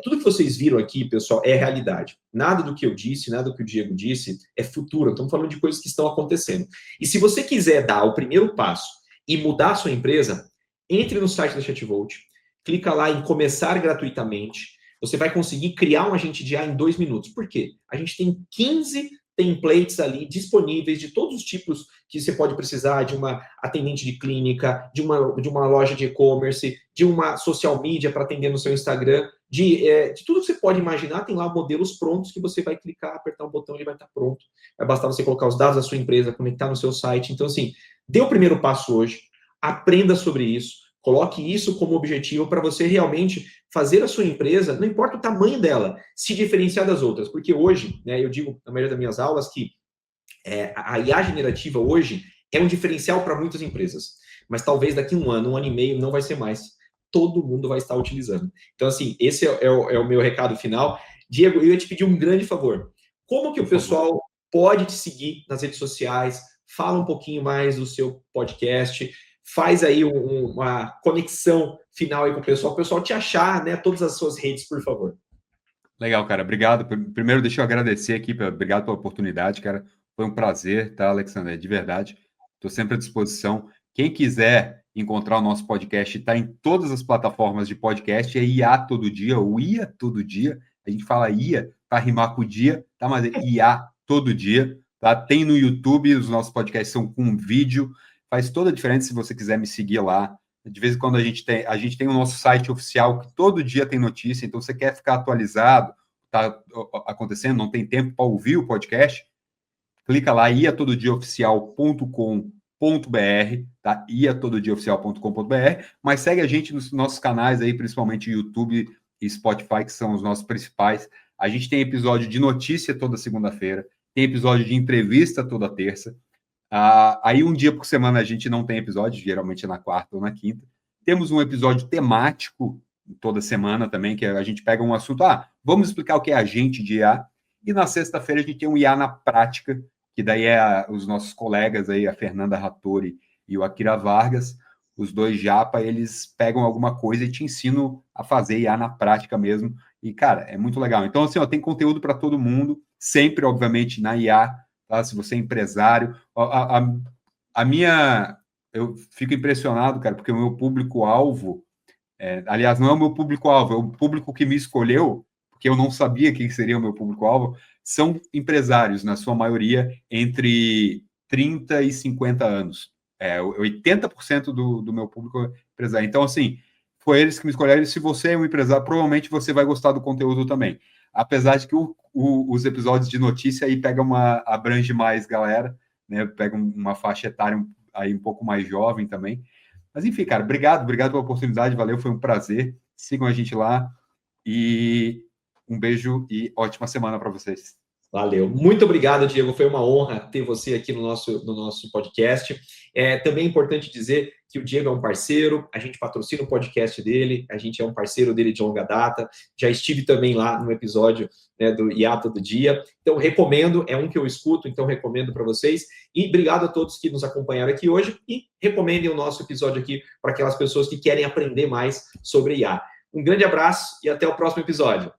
tudo que vocês viram aqui, pessoal, é realidade. Nada do que eu disse, nada do que o Diego disse é futuro. Estamos falando de coisas que estão acontecendo. E se você quiser dar o primeiro passo e mudar a sua empresa, entre no site da Chatvolt, clica lá em começar gratuitamente. Você vai conseguir criar um agente de IA em 2 minutos. Por quê? A gente tem 15 templates ali disponíveis de todos os tipos que você pode precisar, de uma atendente de clínica, de uma loja de e-commerce, de uma social media para atender no seu Instagram, de tudo que você pode imaginar, tem lá modelos prontos que você vai clicar, apertar um botão e ele vai estar pronto. Vai bastar você colocar os dados da sua empresa, conectar no seu site. Então, assim, dê o primeiro passo hoje, aprenda sobre isso, coloque isso como objetivo para você realmente fazer a sua empresa, não importa o tamanho dela, se diferenciar das outras. Porque hoje, né, eu digo na maioria das minhas aulas que a IA generativa hoje é um diferencial para muitas empresas. Mas talvez daqui a um ano e meio, não vai ser mais. Todo mundo vai estar utilizando. Então, assim, esse é o meu recado final. Diego, eu ia te pedir um grande favor. Como que o pessoal pode te seguir nas redes sociais? Fala um pouquinho mais do seu podcast. Faz aí uma conexão final aí com o pessoal te achar, né, todas as suas redes, por favor. Legal, cara, obrigado. Primeiro, deixa eu agradecer aqui, obrigado pela oportunidade, cara. Foi um prazer, tá, Alexandre? De verdade. Estou sempre à disposição. Quem quiser encontrar o nosso podcast, está em todas as plataformas de podcast, é IA Todo Dia, o IA Todo Dia. A gente fala IA para rimar com o dia, tá? Mas é IA Todo Dia. tá? Tem no YouTube, os nossos podcasts são com vídeo, faz toda a diferença se você quiser me seguir lá. De vez em quando a gente tem o nosso site oficial, que todo dia tem notícia, então você quer ficar atualizado, tá acontecendo, não tem tempo para ouvir o podcast, clica lá, iatododiaoficial.com.br, tá? iatododiaoficial.com.br, mas segue a gente nos nossos canais aí, principalmente YouTube e Spotify, que são os nossos principais. A gente tem episódio de notícia toda segunda-feira, tem episódio de entrevista toda terça. Aí um dia por semana a gente não tem episódio, geralmente é na quarta ou na quinta. Temos um episódio temático toda semana também, que a gente pega um assunto, vamos explicar o que é agente de IA, e na sexta-feira a gente tem um IA na prática, que daí os nossos colegas aí, a Fernanda Rattori e o Akira Vargas, os dois japa, eles pegam alguma coisa e te ensinam a fazer IA na prática mesmo, e cara, é muito legal. Então assim, tem conteúdo para todo mundo, sempre, obviamente, na IA, tá? Se você é empresário, eu fico impressionado, cara, porque o meu público-alvo, aliás, não é o meu público-alvo, é o público que me escolheu, porque eu não sabia quem seria o meu público-alvo, são empresários, na sua maioria, entre 30 e 50 anos. 80% do meu público é empresário. Então, assim, foi eles que me escolheram, e se você é um empresário, provavelmente você vai gostar do conteúdo também. Apesar de que os episódios de notícia aí abrange mais galera, né? Pega uma faixa etária aí um pouco mais jovem também. Mas enfim, cara, obrigado pela oportunidade, valeu, foi um prazer. Sigam a gente lá e um beijo e ótima semana para vocês. Valeu. Muito obrigado, Diego. Foi uma honra ter você aqui no nosso podcast. Também é importante dizer que o Diego é um parceiro, a gente patrocina o podcast dele, a gente é um parceiro dele de longa data. Já estive também lá no episódio, né, do IA Todo Dia. Então, recomendo, é um que eu escuto, então recomendo para vocês. E obrigado a todos que nos acompanharam aqui hoje e recomendem o nosso episódio aqui para aquelas pessoas que querem aprender mais sobre IA. Um grande abraço e até o próximo episódio.